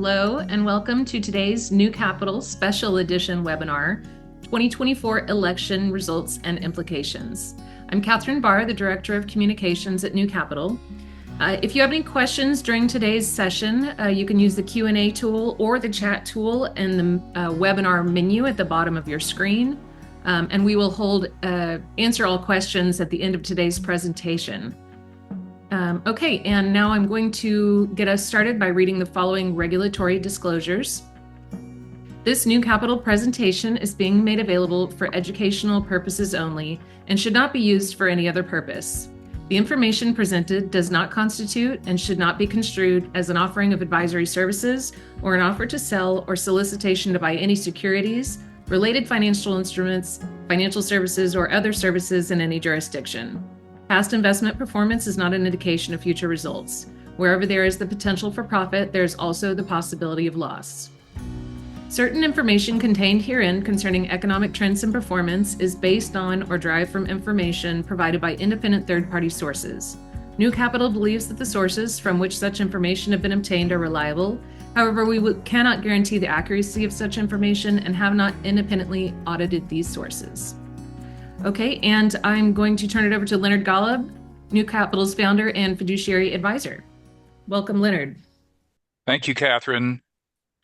Hello, and welcome to today's New Capital Special Edition webinar, 2024 Election Results and Implications. I'm Catherine Barr, the Director of Communications at New Capital. If you have any questions during today's session, you can use the Q&A tool or the chat tool in the webinar menu at the bottom of your screen, and we will answer all questions at the end of today's presentation. Okay, and now I'm going to get us started by reading the following regulatory disclosures. This New Capital presentation is being made available for educational purposes only and should not be used for any other purpose. The information presented does not constitute and should not be construed as an offering of advisory services or an offer to sell or solicitation to buy any securities, related financial instruments, financial services, or other services in any jurisdiction. Past investment performance is not an indication of future results. Wherever there is the potential for profit, there is also the possibility of loss. Certain information contained herein concerning economic trends and performance is based on or derived from information provided by independent third-party sources. New Capital believes that the sources from which such information have been obtained are reliable. However, we cannot guarantee the accuracy of such information and have not independently audited these sources. Okay, and I'm going to turn it over to Leonard Golub, New Capital's founder and fiduciary advisor. Welcome, Leonard. Thank you, Catherine.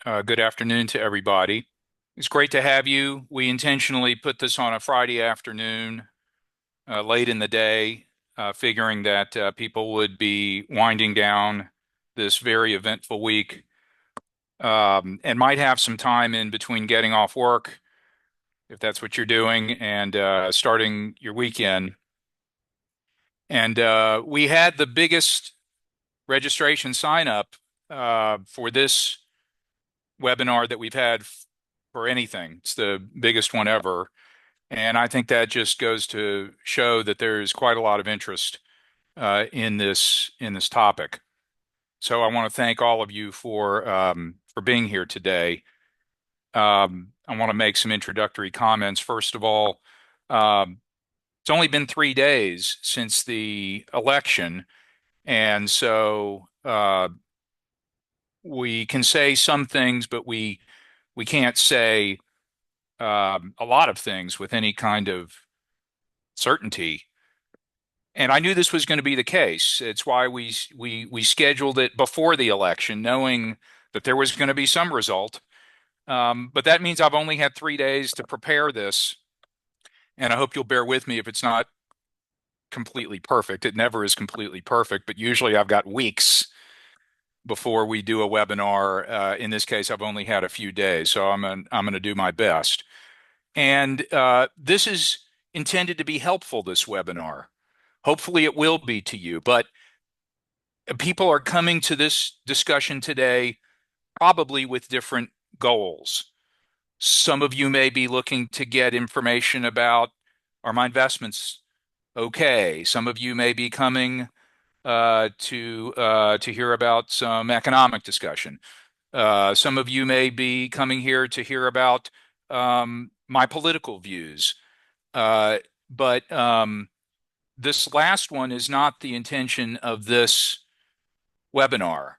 Good afternoon to everybody. It's great to have you. We intentionally put this on a Friday afternoon, late in the day, figuring that people would be winding down this very eventful week and might have some time in between getting off work, if that's what you're doing, and starting your weekend. And we had the biggest registration sign up for this webinar that we've had for anything. It's the biggest one ever. And I think that just goes to show that there's quite a lot of interest in this topic. So I want to thank all of you for being here today. I want to make some introductory comments. First of all, it's only been 3 days since the election, and so we can say some things, but we can't say a lot of things with any kind of certainty. And I knew this was going to be the case. It's why we scheduled it before the election, knowing that there was going to be some result. But that means I've only had 3 days to prepare this, and I hope you'll bear with me if it's not completely perfect. It never is completely perfect, but usually I've got weeks before we do a webinar. In this case, I've only had a few days, so I'm going to do my best. And this is intended to be helpful, this webinar. Hopefully it will be to you, but people are coming to this discussion today probably with different goals. Some of you may be looking to get information about, are my investments okay? Some of you may be coming to hear about some economic discussion. Some of you may be coming here to hear about my political views. But this last one is not the intention of this webinar.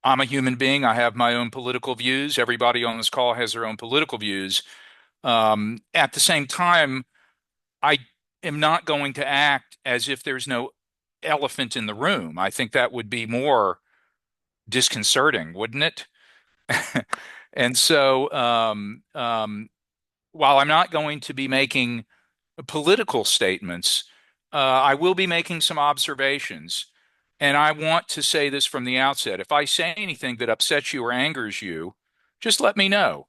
I'm a human being. I have my own political views. Everybody on this call has their own political views. At the same time, I am not going to act as if there's no elephant in the room. I think that would be more disconcerting, wouldn't it? And so while I'm not going to be making political statements, I will be making some observations. And I want to say this from the outset. If I say anything that upsets you or angers you, just let me know.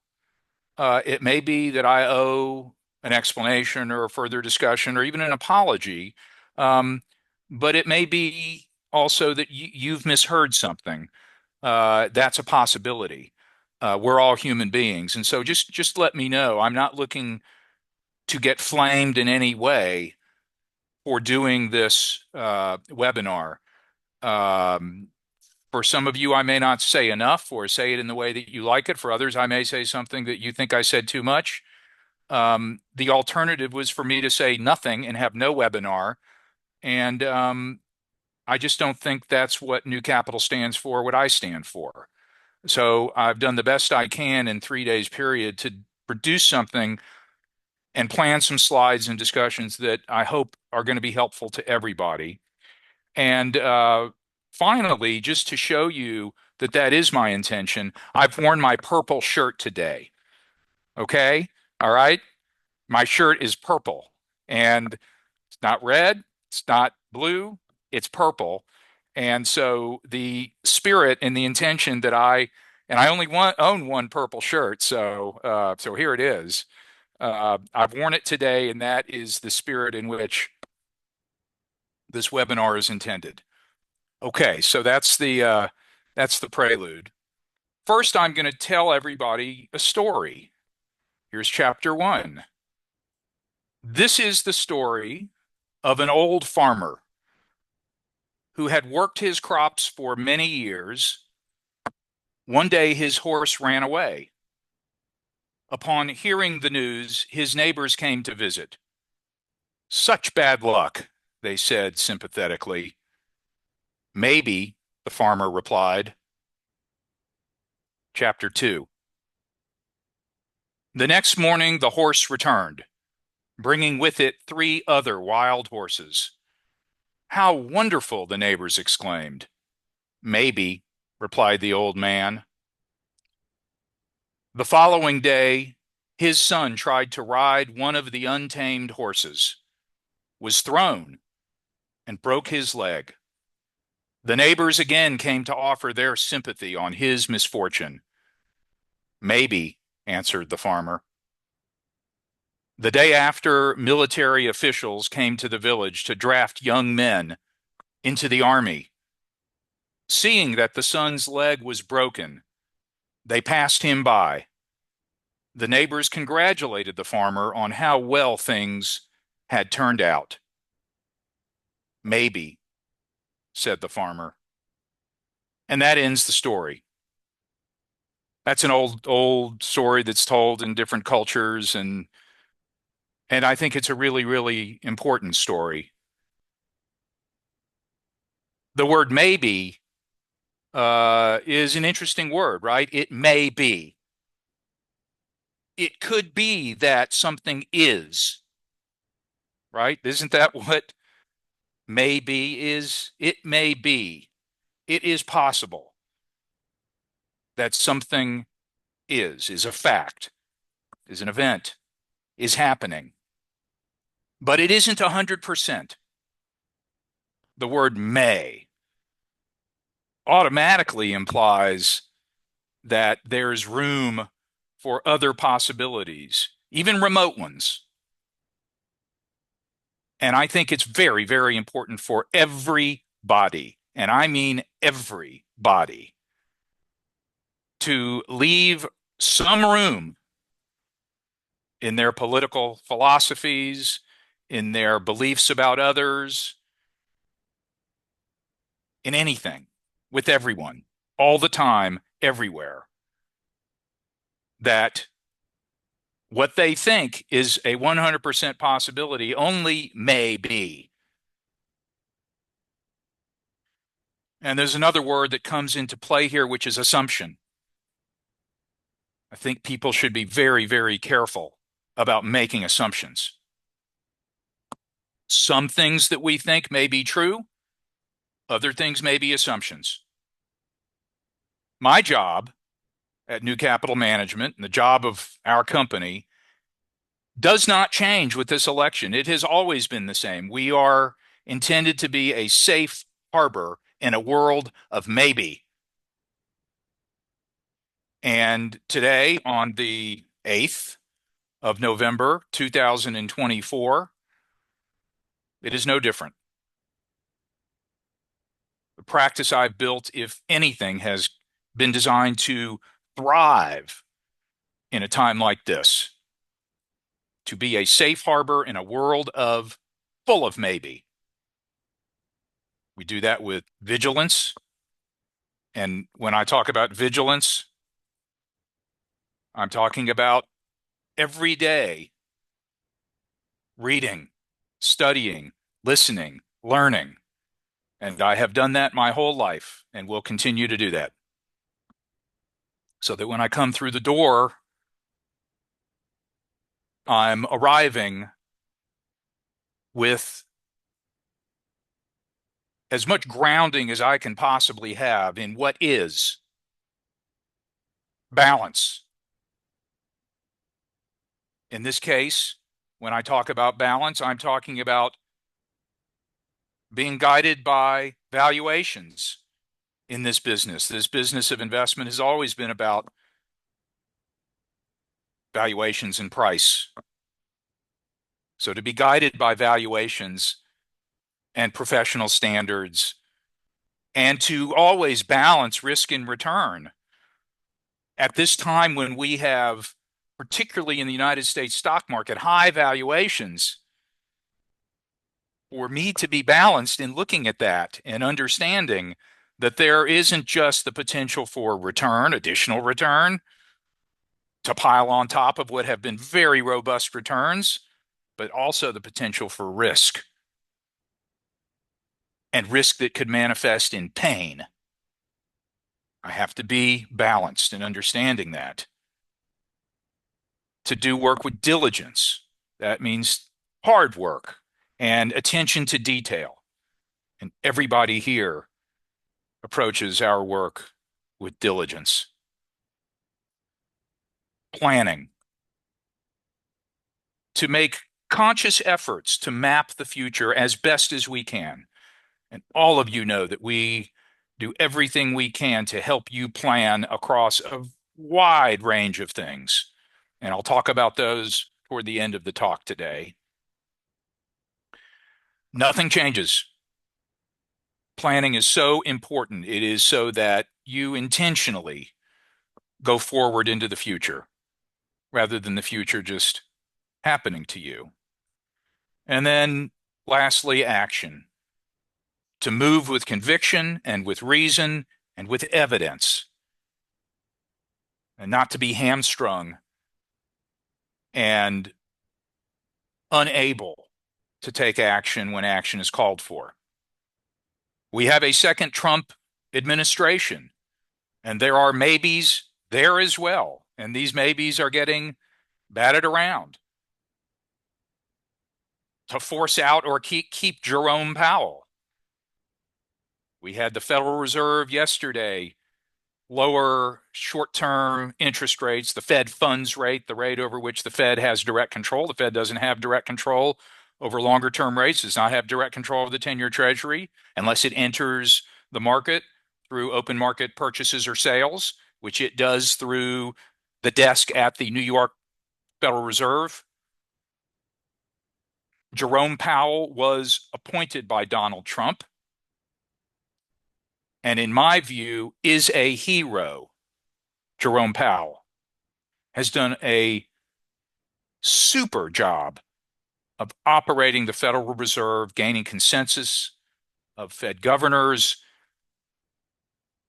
It may be that I owe an explanation or a further discussion or even an apology. But it may be also that you've misheard something. That's a possibility. We're all human beings. And so just let me know. I'm not looking to get flamed in any way for doing this webinar. For some of you, I may not say enough or say it in the way that you like it. For others, I may say something that you think I said too much. The alternative was for me to say nothing and have no webinar. And I just don't think that's what New Capital stands for, what I stand for. So I've done the best I can in 3 days period to produce something and plan some slides and discussions that I hope are going to be helpful to everybody. And finally, just to show you that that is my intention, I've worn my purple shirt today. Okay? All right? My shirt is purple, and it's not red, it's not blue, it's purple. And so the spirit and the intention that I only own one purple shirt, so here it is. I've worn it today, and that is the spirit in which this webinar is intended. Okay, so that's the prelude. First, I'm going to tell everybody a story. Here's chapter 1. This is the story of an old farmer who had worked his crops for many years. One day his horse ran away. Upon hearing the news, his neighbors came to visit. "Such bad luck," they said sympathetically. "Maybe," the farmer replied. Chapter 2. The next morning the horse returned, bringing with it 3 other wild horses. "How wonderful!" the neighbors exclaimed. "Maybe," replied the old man. The following day, his son tried to ride one of the untamed horses, was thrown, and broke his leg. The neighbors again came to offer their sympathy on his misfortune. "Maybe," answered the farmer. The day after, military officials came to the village to draft young men into the army. Seeing that the son's leg was broken, they passed him by. The neighbors congratulated the farmer on how well things had turned out. "Maybe," said the farmer. And that ends the story. That's an old story that's told in different cultures, and I think it's a really, really important story. The word maybe is an interesting word, right? It may be. It could be that something is, right? Isn't that what maybe is? It may be. It is possible that something is a fact, is an event, is happening. But it isn't 100%. The word may automatically implies that there's room for other possibilities, even remote ones. And I think it's very, very important for everybody, and I mean everybody, to leave some room in their political philosophies, in their beliefs about others, in anything, with everyone, all the time, everywhere, that what they think is a 100% possibility only may be. And there's another word that comes into play here, which is assumption. I think people should be very, very careful about making assumptions. Some things that we think may be true, other things may be assumptions. My job at New Capital Management and the job of our company does not change with this election. It has always been the same. We are intended to be a safe harbor in a world of maybe. And today, on the 8th of November, 2024, it is no different. The practice I've built, if anything, has been designed to thrive in a time like this, to be a safe harbor in a world full of maybe. We do that with vigilance. And when I talk about vigilance, I'm talking about every day reading, studying, listening, learning. And I have done that my whole life and will continue to do that. so that when I come through the door, I'm arriving with as much grounding as I can possibly have in what is balance. In this case, when I talk about balance, I'm talking about being guided by valuations in this business. This business of investment has always been about valuations and price. So to be guided by valuations and professional standards and to always balance risk and return at this time when we have, particularly in the United States stock market, high valuations, for me to be balanced in looking at that and understanding that there isn't just the potential for return, additional return, to pile on top of what have been very robust returns, but also the potential for risk, and risk that could manifest in pain. I have to be balanced in understanding that. To do work with diligence, that means hard work and attention to detail. And everybody here approaches our work with diligence. Planning. To make conscious efforts to map the future as best as we can. And all of you know that we do everything we can to help you plan across a wide range of things. And I'll talk about those toward the end of the talk today. Nothing changes. Planning is so important. It is so that you intentionally go forward into the future rather than the future just happening to you. And then lastly, action. To move with conviction and with reason and with evidence, and not to be hamstrung and unable to take action when action is called for. We have a second Trump administration, and there are maybes there as well. And these maybes are getting batted around to force out or keep Jerome Powell. We had the Federal Reserve yesterday lower short-term interest rates, the Fed funds rate, the rate over which the Fed has direct control. The Fed doesn't have direct control over longer-term rates, does not have direct control of the 10-year Treasury unless it enters the market through open market purchases or sales, which it does through the desk at the New York Federal Reserve. Jerome Powell was appointed by Donald Trump, and in my view, is a hero. Jerome Powell has done a super job of operating the Federal Reserve, gaining consensus of Fed governors.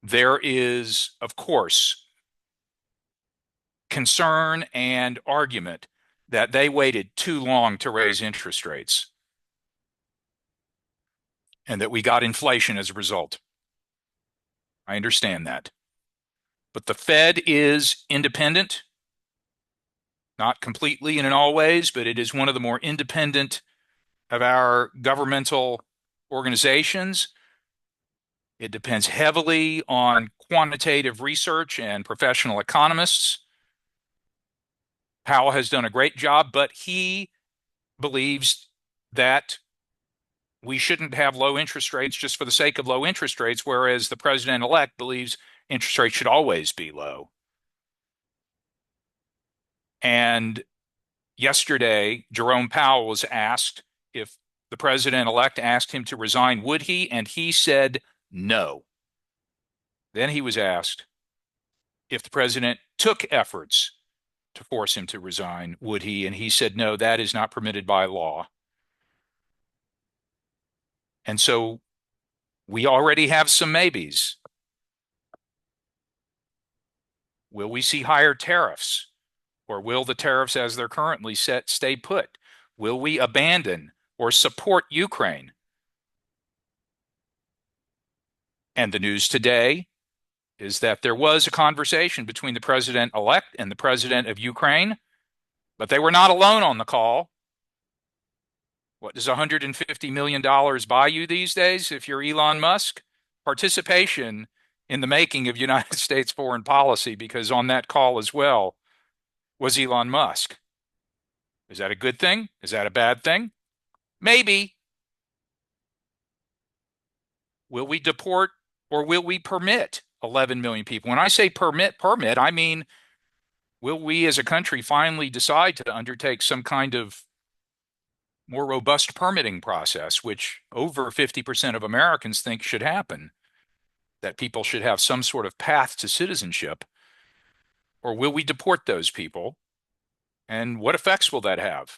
There is, of course, concern and argument that they waited too long to raise interest rates and that we got inflation as a result. I understand that. But the Fed is independent, not completely and in all ways, but it is one of the more independent of our governmental organizations. It depends heavily on quantitative research and professional economists. Powell has done a great job, but he believes that we shouldn't have low interest rates just for the sake of low interest rates, whereas the president-elect believes interest rates should always be low. And yesterday, Jerome Powell was asked if the president-elect asked him to resign, would he? And he said no. Then he was asked if the president took efforts to force him to resign, would he? And he said no, that is not permitted by law. And so we already have some maybes. Will we see higher tariffs? Or will the tariffs as they're currently set stay put? Will we abandon or support Ukraine? And the news today is that there was a conversation between the president-elect and the president of Ukraine, but they were not alone on the call. What does $150 million buy you these days if you're Elon Musk? Participation in the making of United States foreign policy, because on that call as well was Elon Musk. Is that a good thing? Is that a bad thing? Maybe. Will we deport or will we permit 11 million people? When I say permit, I mean, will we as a country finally decide to undertake some kind of more robust permitting process, which over 50% of Americans think should happen, that people should have some sort of path to citizenship? Or will we deport those people? And what effects will that have?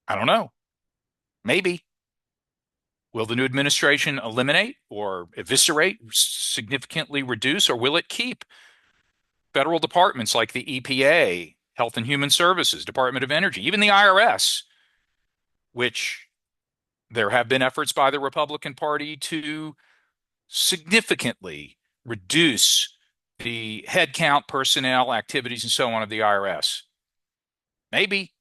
I don't know. Maybe. Will the new administration eliminate or eviscerate, significantly reduce, or will it keep federal departments like the EPA, Health and Human Services, Department of Energy, even the IRS, which there have been efforts by the Republican Party to significantly reduce the headcount, personnel, activities, and so on of the IRS? Maybe.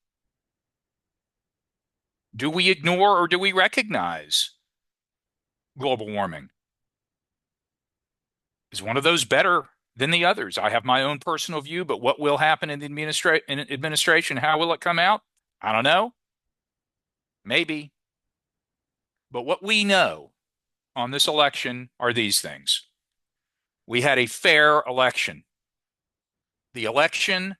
Do we ignore or do we recognize global warming? Is one of those better than the others? I have my own personal view, but what will happen in the administration? How will it come out? I don't know. Maybe. But what we know on this election are these things. We had a fair election. The election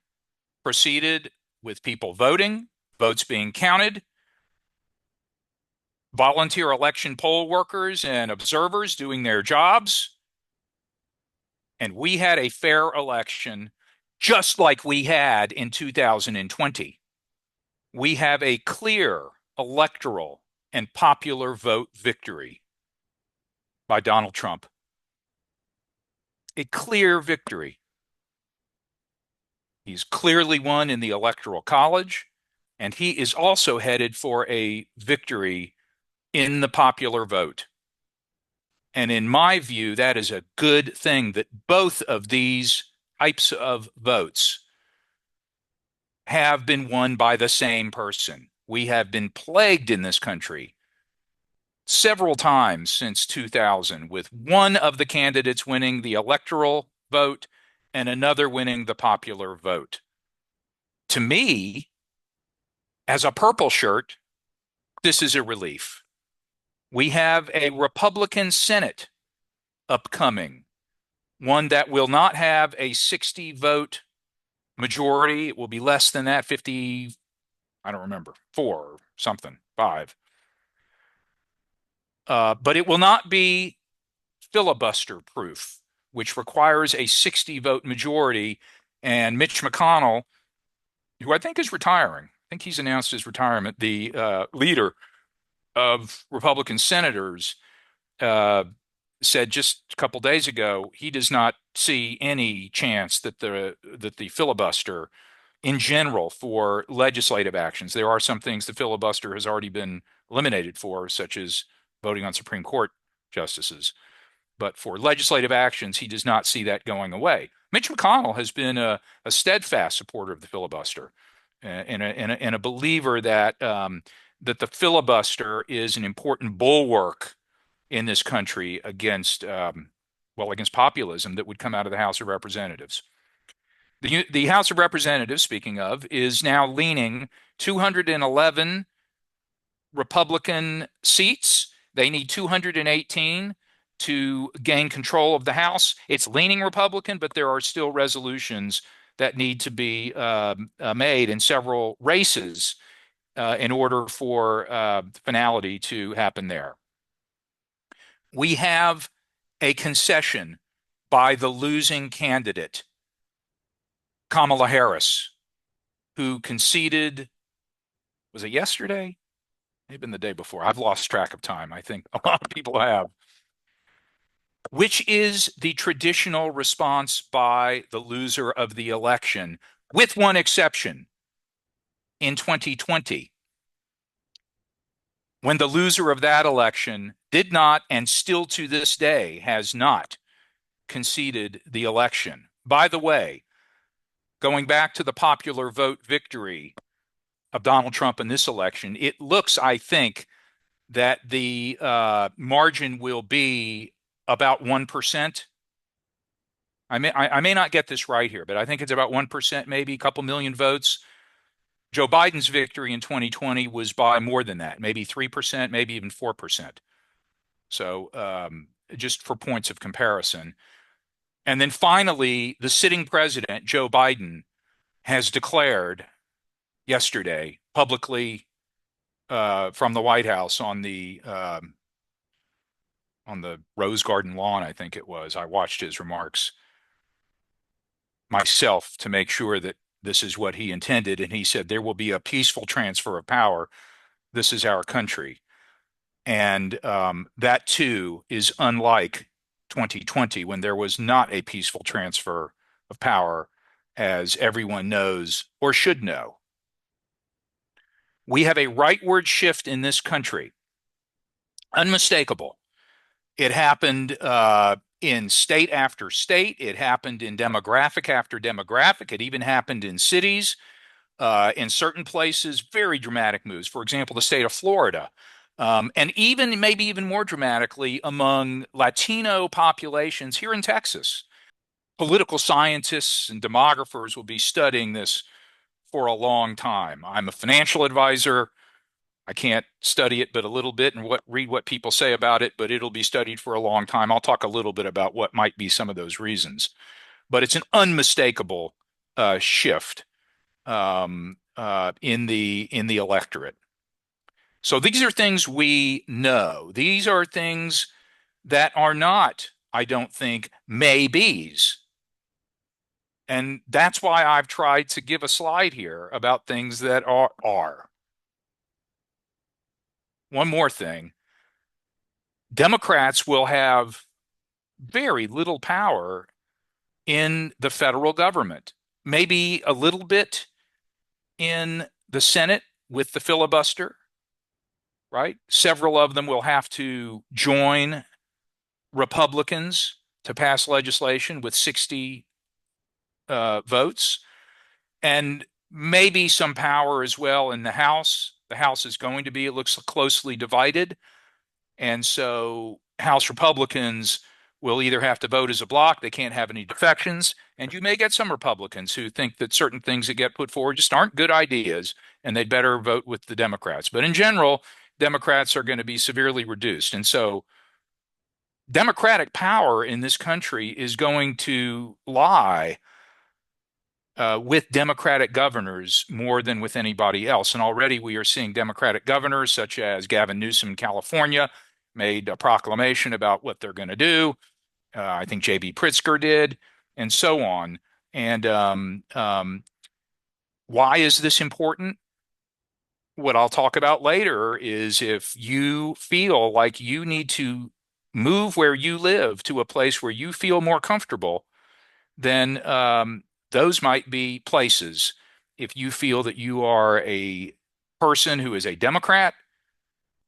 proceeded with people voting, votes being counted, volunteer election poll workers and observers doing their jobs. And we had a fair election just like we had in 2020. We have a clear electoral and popular vote victory by Donald Trump. A clear victory. He's clearly won in the Electoral College, and he is also headed for a victory in the popular vote. And in my view, that is a good thing that both of these types of votes have been won by the same person. We have been plagued in this country several times since 2000 with one of the candidates winning the electoral vote and another winning the popular vote. To me, as a purple shirt, this is a relief. We have a Republican Senate upcoming, one that will not have a 60 vote majority. It will be less than that, 50, I don't remember, 4 or something, 5. But it will not be filibuster proof, which requires a 60 vote majority. And Mitch McConnell, who I think is retiring, I think he's announced his retirement, the leader of Republican senators, said just a couple days ago he does not see any chance that the filibuster in general for legislative actions. There are some things the filibuster has already been eliminated for, such as voting on Supreme Court justices. But for legislative actions, he does not see that going away. Mitch McConnell has been a steadfast supporter of the filibuster and a believer that that the filibuster is an important bulwark in this country against against populism that would come out of the House of Representatives. The House of Representatives, speaking of, is now leaning 211 Republican seats. They need 218 to gain control of the House. It's leaning Republican, but there are still resolutions that need to be made in several races in order for finality to happen there. We have a concession by the losing candidate, Kamala Harris, who conceded, was it yesterday? Maybe been the day before. I've lost track of time. I think a lot of people have. Which is the traditional response by the loser of the election, with one exception. In 2020, when the loser of that election did not, and still to this day has not, conceded the election. By the way, going back to the popular vote victory of Donald Trump in this election, it looks, I think, that the margin will be about 1%. I may not get this right here, but I think it's about 1%, maybe a couple million votes. Joe Biden's victory in 2020 was by more than that, maybe 3%, maybe even 4%. So just for points of comparison. And then finally, the sitting president, Joe Biden, has declared yesterday publicly from the White House on the Rose Garden lawn, I think it was. I watched his remarks myself to make sure that this is what he intended. And he said, there will be a peaceful transfer of power. This is our country. And that, too, is unlike 2020, when there was not a peaceful transfer of power, as everyone knows or should know. We have a rightward shift in this country, unmistakable. It happened in state after state. It happened in demographic after demographic. It even happened in cities. In certain places, very dramatic moves. For example, the state of Florida. And even maybe even more dramatically among Latino populations here in Texas. Political scientists and demographers will be studying this for a long time. I'm a financial advisor. I can't study it but a little bit and read what people say about it, but it'll be studied for a long time. I'll talk a little bit about what might be some of those reasons. But it's an unmistakable shift in the electorate. So these are things we know. These are things that are not, I don't think, maybes. And that's why I've tried to give a slide here about things that are. One more thing. Democrats will have very little power in the federal government, maybe a little bit in the Senate with the filibuster, right? Several of them will have to join Republicans to pass legislation with 60 votes, and maybe some power as well in the House. The House is going to be, it looks, closely divided. And so House Republicans will either have to vote as a block, they can't have any defections, and you may get some Republicans who think that certain things that get put forward just aren't good ideas, and they'd better vote with the Democrats. But in general, Democrats are going to be severely reduced. And so Democratic power in this country is going to lie with Democratic governors more than with anybody else. And already we are seeing Democratic governors, such as Gavin Newsom in California, made a proclamation about what they're going to do. I think J.B. Pritzker did, and so on. And why is this important? What I'll talk about later is if you feel like you need to move where you live to a place where you feel more comfortable, then those might be places. If you feel that you are a person who is a Democrat,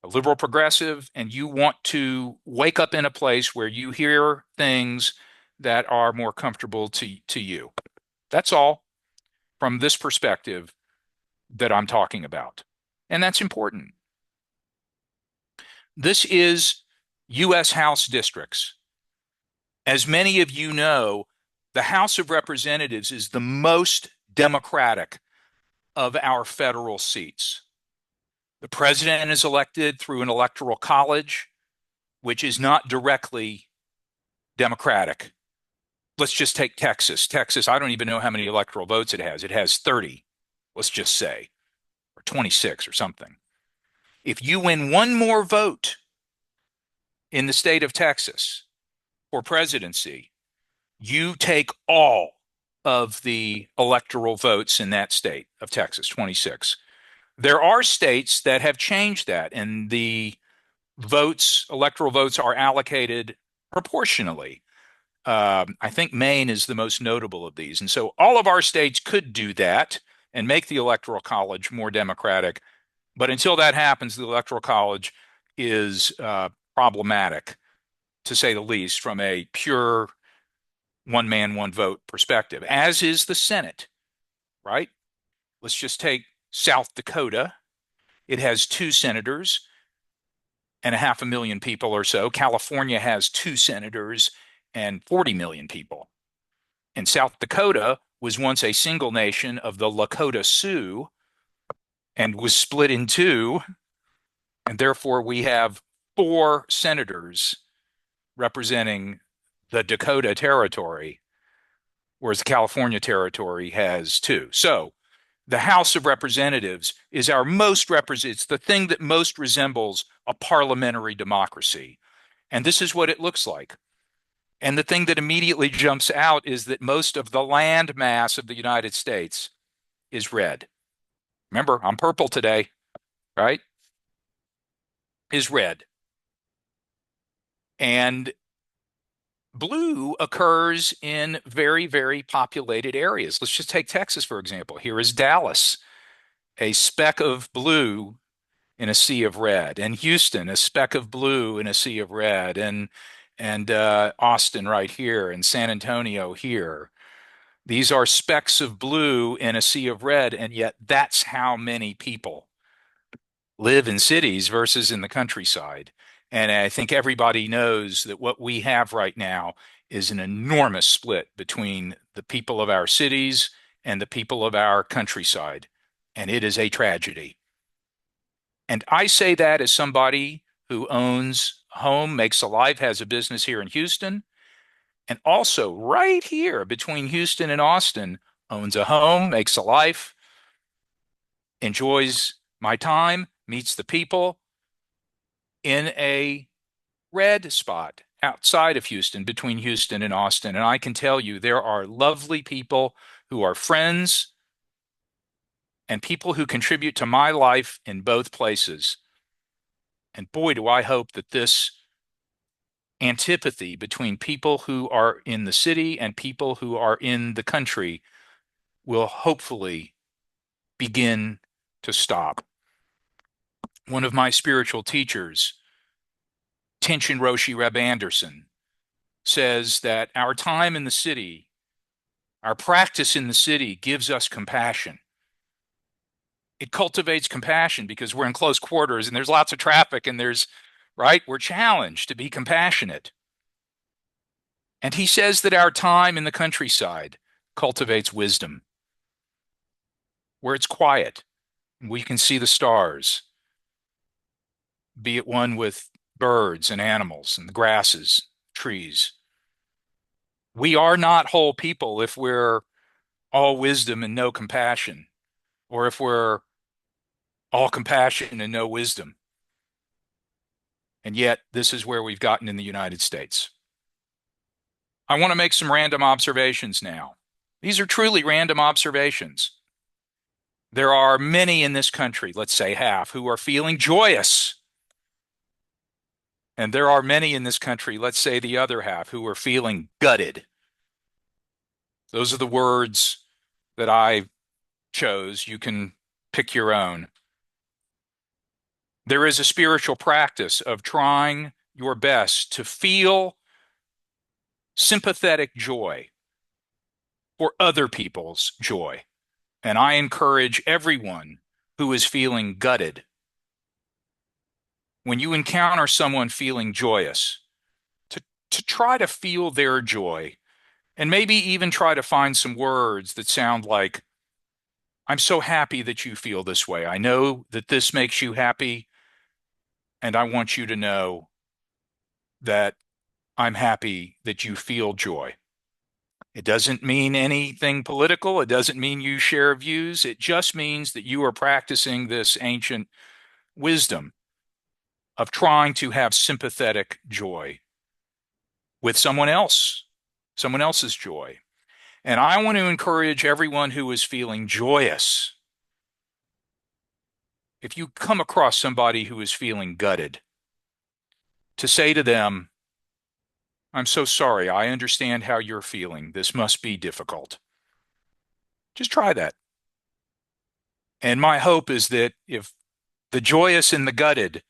a liberal progressive, and you want to wake up in a place where you hear things that are more comfortable to you. That's all from this perspective that I'm talking about. And that's important. This is U.S. House districts. As many of you know, the House of Representatives is the most democratic of our federal seats. The president is elected through an electoral college, which is not directly democratic. Let's just take Texas. Texas, I don't even know how many electoral votes it has. It has 30, let's just say, or 26 or something. If you win one more vote in the state of Texas for presidency, you take all of the electoral votes in that state of Texas, 26. There are states that have changed that, and the votes, electoral votes, are allocated proportionally. I think Maine is the most notable of these. And so all of our states could do that and make the electoral college more democratic. But until that happens, the electoral college is problematic, to say the least, from a pure one man, one vote perspective, as is the Senate, right? Let's just take South Dakota. It has 2 senators and a 500,000 people or so. California has 2 senators and 40 million people. And South Dakota was once a single nation of the Lakota Sioux and was split in two. And therefore, we have 4 senators representing the Dakota Territory, whereas the California Territory has 2. So the House of Representatives is it's the thing that most resembles a parliamentary democracy. And this is what it looks like. And the thing that immediately jumps out is that most of the land mass of the United States is red. Remember, I'm purple today, right? Is red. And blue occurs in very, very populated areas. Let's just take Texas, for example. Here is Dallas, a speck of blue in a sea of red, and Houston, a speck of blue in a sea of red, and Austin right here, and San Antonio here. These are specks of blue in a sea of red, and yet that's how many people live in cities versus in the countryside. And I think everybody knows that what we have right now is an enormous split between the people of our cities and the people of our countryside. And it is a tragedy. And I say that as somebody who owns a home, makes a life, has a business here in Houston, and also right here between Houston and Austin, owns a home, makes a life, enjoys my time, meets the people in a red spot outside of Houston, between Houston and Austin. And I can tell you there are lovely people who are friends and people who contribute to my life in both places. And boy, do I hope that this antipathy between people who are in the city and people who are in the country will hopefully begin to stop. One of my spiritual teachers, Tenshin Roshi Reb Anderson, says that our time in the city, our practice in the city gives us compassion. It cultivates compassion because we're in close quarters and there's lots of traffic and we're challenged to be compassionate. And he says that our time in the countryside cultivates wisdom, where it's quiet and we can see the stars, be it one with birds and animals and the grasses, trees. We are not whole people if we're all wisdom and no compassion, or if we're all compassion and no wisdom. And yet, this is where we've gotten in the United States. I want to make some random observations now. These are truly random observations. There are many in this country, let's say half, who are feeling joyous. And there are many in this country, let's say the other half, who are feeling gutted. Those are the words that I chose. You can pick your own. There is a spiritual practice of trying your best to feel sympathetic joy for other people's joy. And I encourage everyone who is feeling gutted, when you encounter someone feeling joyous, to try to feel their joy and maybe even try to find some words that sound like, I'm so happy that you feel this way. I know that this makes you happy, and I want you to know that I'm happy that you feel joy. It doesn't mean anything political. It doesn't mean you share views. It just means that you are practicing this ancient wisdom of trying to have sympathetic joy with someone else's joy. And I want to encourage everyone who is feeling joyous. If you come across somebody who is feeling gutted, to say to them, I'm so sorry. I understand how you're feeling. This must be difficult. Just try that. And my hope is that if the joyous and the gutted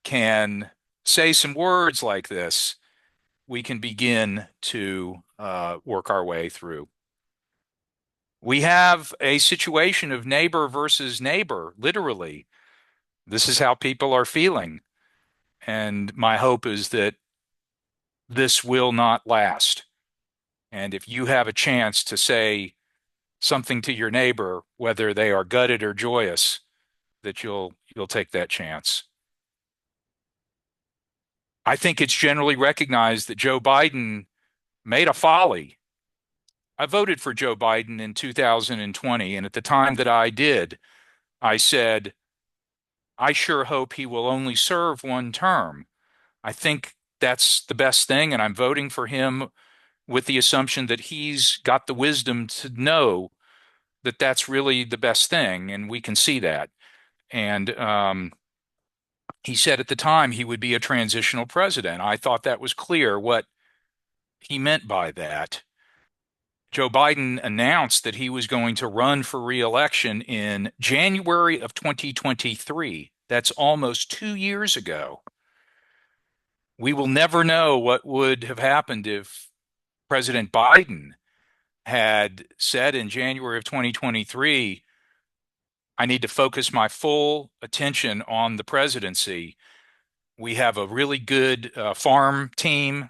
can say some words like this, we can begin to work our way through. We have a situation of neighbor versus neighbor, literally. This is how people are feeling. And my hope is that this will not last. And if you have a chance to say something to your neighbor, whether they are gutted or joyous, that you'll take that chance. I think it's generally recognized that Joe Biden made a folly. I voted for Joe Biden in 2020, and at the time that I did, I said, I sure hope he will only serve one term. I think that's the best thing, and I'm voting for him with the assumption that he's got the wisdom to know that that's really the best thing, and we can see that. And he said at the time he would be a transitional president. I thought that was clear what he meant by that. Joe Biden announced that he was going to run for re-election in January of 2023. That's almost 2 years ago. We will never know what would have happened if President Biden had said in January of 2023, I need to focus my full attention on the presidency. We have a really good farm team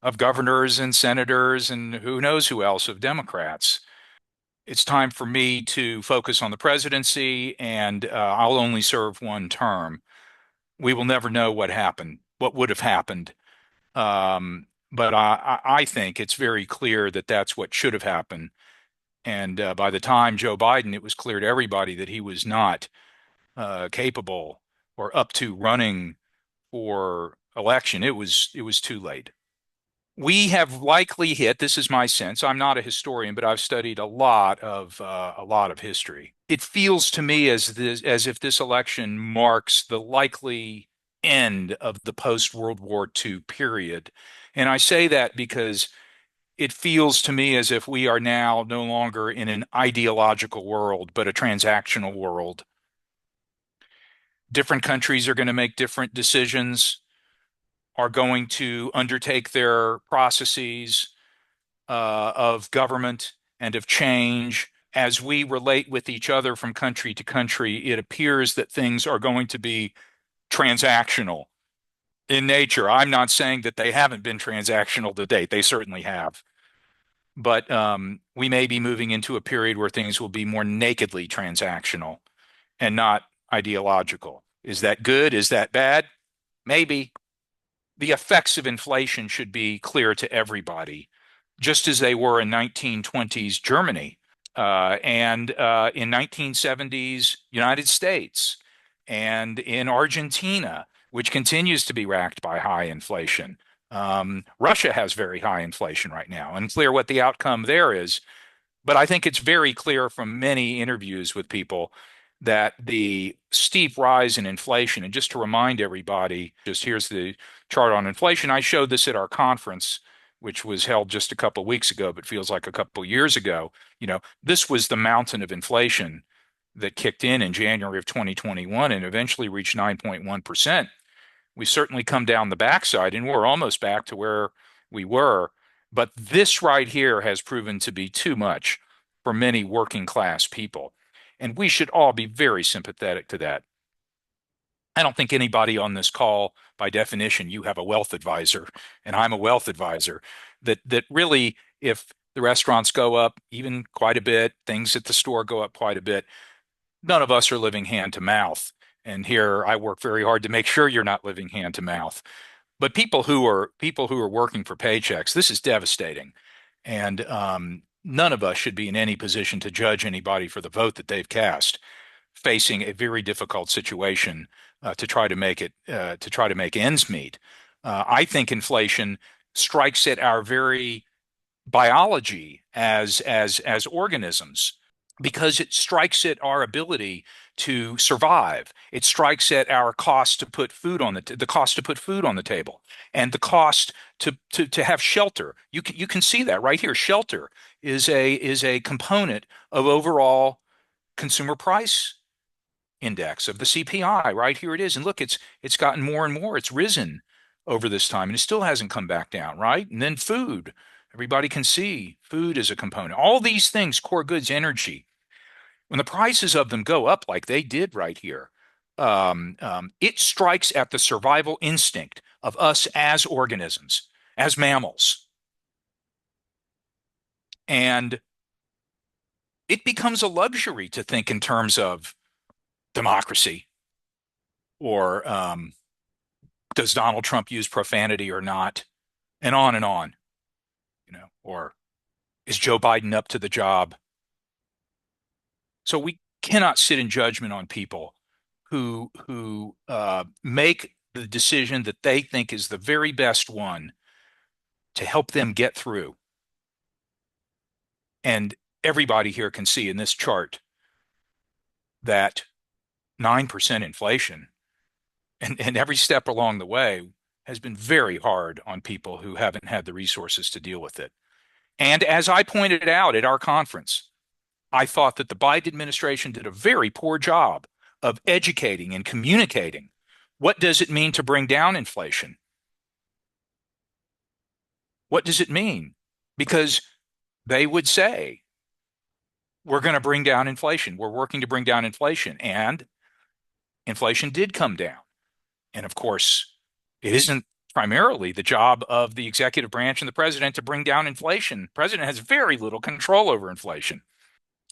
of governors and senators and who knows who else of Democrats. It's time for me to focus on the presidency, and I'll only serve one term. We will never know what happened, what would have happened. But I think it's very clear that that's what should have happened. And by the time Joe Biden, it was clear to everybody that he was not capable or up to running for election. It was too late. We have likely hit, this is my sense. I'm not a historian, but I've studied a lot of history. It feels to me as if this election marks the likely end of the post-World War II period. And I say that because it feels to me as if we are now no longer in an ideological world, but a transactional world. Different countries are going to make different decisions, are going to undertake their processes of government and of change. As we relate with each other from country to country, it appears that things are going to be transactional in nature. I'm not saying that they haven't been transactional to date. They certainly have. But we may be moving into a period where things will be more nakedly transactional and not ideological. Is that good? Is that bad? Maybe. The effects of inflation should be clear to everybody, just as they were in 1920s Germany and in 1970s United States and in Argentina, which continues to be racked by high inflation. Russia has very high inflation right now, and clear what the outcome there is. But I think it's very clear from many interviews with people that the steep rise in inflation, and just to remind everybody, just here's the chart on inflation. I showed this at our conference, which was held just a couple of weeks ago, but feels like a couple of years ago. This was the mountain of inflation that kicked in January of 2021 and eventually reached 9.1%. We certainly come down the backside, and we're almost back to where we were. But this right here has proven to be too much for many working class people. And we should all be very sympathetic to that. I don't think anybody on this call, by definition, you have a wealth advisor, and I'm a wealth advisor, that really, if the restaurants go up even quite a bit, things at the store go up quite a bit, none of us are living hand to mouth. And here I work very hard to make sure you're not living hand to mouth. But people who are working for paychecks, this is devastating. And none of us should be in any position to judge anybody for the vote that they've cast, facing a very difficult situation to try to make ends meet. I think inflation strikes at our very biology as organisms, because it strikes at our ability to survive. It strikes at our cost to put food on the cost to put food on the table, and the cost to have shelter. You can see that right here. Shelter is a component of overall consumer price index of the CPI. Right here it is, and look, it's gotten more and more. It's risen over this time, and it still hasn't come back down, right? And then food. Everybody can see food is a component. All these things, core goods, energy, when the prices of them go up like they did right here, it strikes at the survival instinct of us as organisms, as mammals. And it becomes a luxury to think in terms of democracy or does Donald Trump use profanity or not, and on, or is Joe Biden up to the job? So we cannot sit in judgment on people who make the decision that they think is the very best one to help them get through. And everybody here can see in this chart that 9% inflation and every step along the way has been very hard on people who haven't had the resources to deal with it. And as I pointed out at our conference, I thought that the Biden administration did a very poor job of educating and communicating. What does it mean to bring down inflation? What does it mean? Because they would say, we're going to bring down inflation. We're working to bring down inflation. And inflation did come down. And of course, it isn't primarily the job of the executive branch and the president to bring down inflation. The president has very little control over inflation.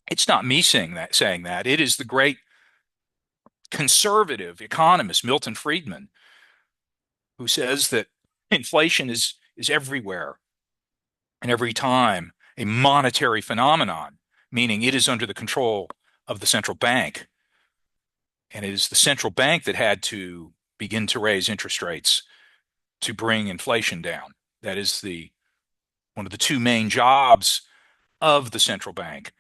It's not me saying that. It is the great conservative economist, Milton Friedman, who says that inflation is everywhere and every time a monetary phenomenon, meaning it is under the control of the central bank. And it is the central bank that had to begin to raise interest rates to bring inflation down. That is one of the two main jobs of the central bank,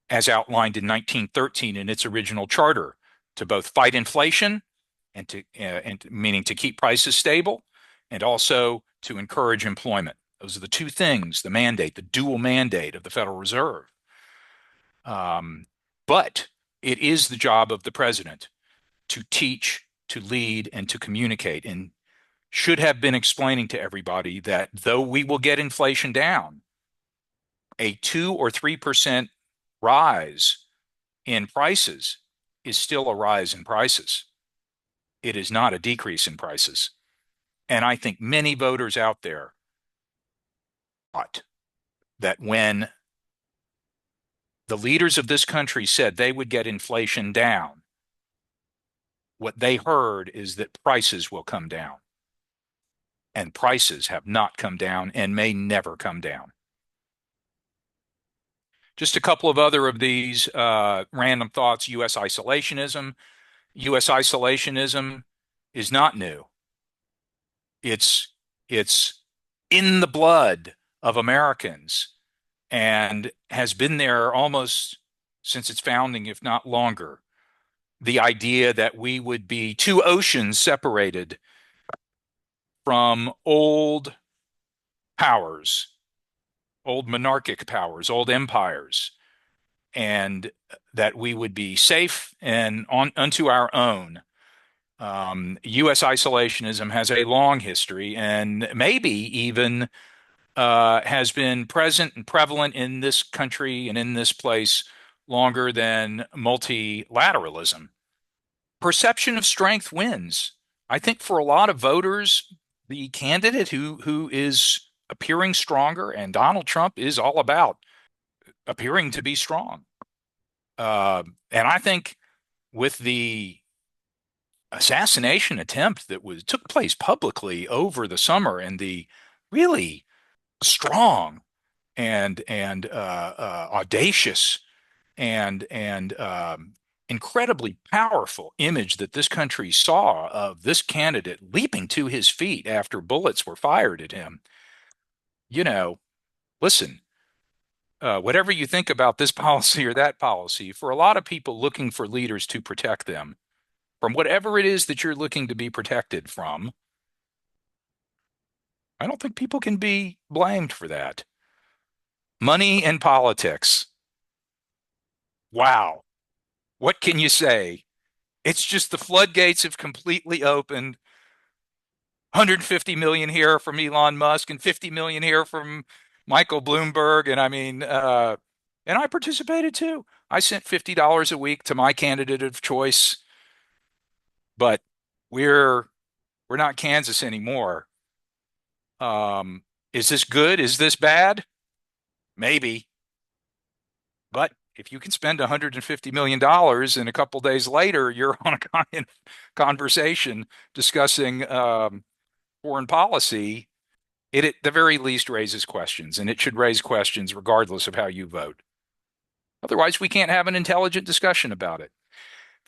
as outlined in 1913 in its original charter, to both fight inflation and meaning to keep prices stable, and also to encourage employment. Those are the two things, the mandate, the dual mandate of the Federal Reserve. But it is the job of the president to teach, to lead, and to communicate, and should have been explaining to everybody that though we will get inflation down, a 2 or 3% rise in prices is still a rise in prices. It is not a decrease in prices. And I think many voters out there thought that when the leaders of this country said they would get inflation down, what they heard is that prices will come down. And prices have not come down and may never come down. Just a couple of other of these random thoughts. U.S. isolationism. U.S. isolationism is not new. It's in the blood of Americans and has been there almost since its founding, if not longer. The idea that we would be two oceans separated from old powers, old monarchic powers, old empires, and that we would be safe and unto our own. U.S. isolationism has a long history and maybe even has been present and prevalent in this country and in this place longer than multilateralism. Perception of strength wins. I think for a lot of voters, the candidate who is appearing stronger, and Donald Trump is all about appearing to be strong. And I think with the assassination attempt that took place publicly over the summer and the really strong and audacious and incredibly powerful image that this country saw of this candidate leaping to his feet after bullets were fired at him. Listen, whatever you think about this policy or that policy, for a lot of people looking for leaders to protect them from whatever it is that you're looking to be protected from, I don't think people can be blamed for that. Money and politics. Wow. What can you say? It's just the floodgates have completely opened. 150 million here from Elon Musk and 50 million here from Michael Bloomberg. And I mean, and I participated too. I sent $50 a week to my candidate of choice, but we're we're not Kansas anymore. Um, is this good? Is this bad? Maybe. But if you can spend $150 million and a couple days later you're on a conversation discussing foreign policy, it at the very least raises questions, and it should raise questions regardless of how you vote. Otherwise, we can't have an intelligent discussion about it.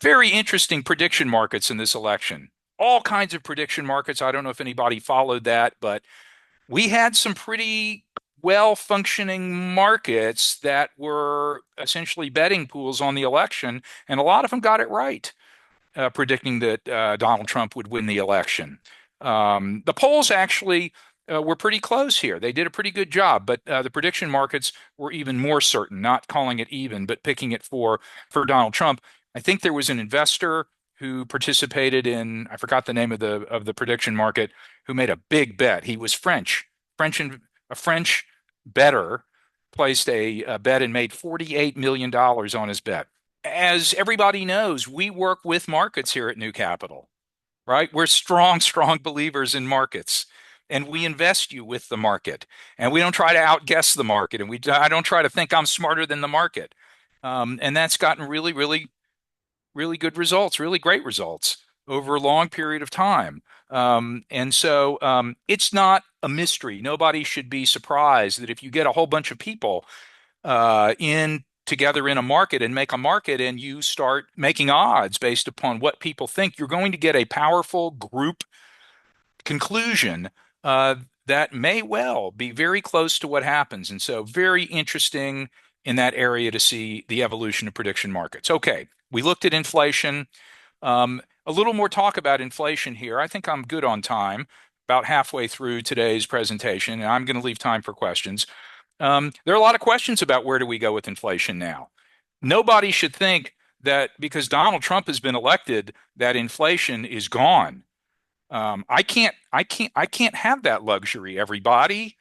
Very interesting prediction markets in this election. All kinds of prediction markets. I don't know if anybody followed that, but we had some pretty well-functioning markets that were essentially betting pools on the election, and a lot of them got it right, predicting that Donald Trump would win the election. The polls actually were pretty close here. They did a pretty good job, but the prediction markets were even more certain, not calling it even, but picking it for Donald Trump. I think there was an investor who participated in, I forgot the name of the prediction market, who made a big bet. He was French, a French bettor placed a bet and made $48 million on his bet. As everybody knows, we work with markets here at New Capital, right? We're strong believers in markets, and we invest you with the market, and we don't try to outguess the market, and I don't try to think I'm smarter than the market. And that's gotten really good results, really great results over a long period of time. And so it's not a mystery. Nobody should be surprised that if you get a whole bunch of people in together in a market and make a market and you start making odds based upon what people think, you're going to get a powerful group conclusion that may well be very close to what happens. And so very interesting in that area to see the evolution of prediction markets. Okay, we looked at inflation. A little more talk about inflation here. I think I'm good on time, about halfway through today's presentation, and I'm going to leave time for questions. There are a lot of questions about where do we go with inflation now. Nobody should think that because Donald Trump has been elected, that inflation is gone. I can't have that luxury, everybody.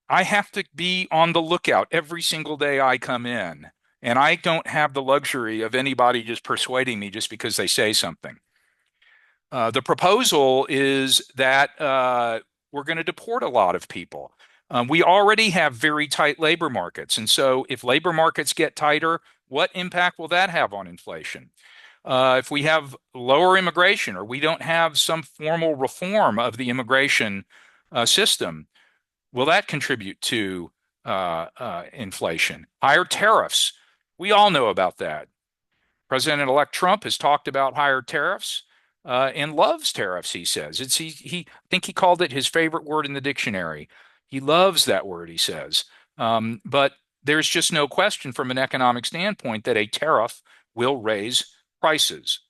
I have to be on the lookout every single day I come in. And I don't have the luxury of anybody just persuading me just because they say something. The proposal is that we're going to deport a lot of people. We already have very tight labor markets. And so if labor markets get tighter, what impact will that have on inflation? If we have lower immigration or we don't have some formal reform of the immigration system, will that contribute to inflation? Higher tariffs. We all know about that. President-elect Trump has talked about higher tariffs and loves tariffs, he says. I think he called it his favorite word in the dictionary. He loves that word, he says. But there's just no question from an economic standpoint that a tariff will raise prices.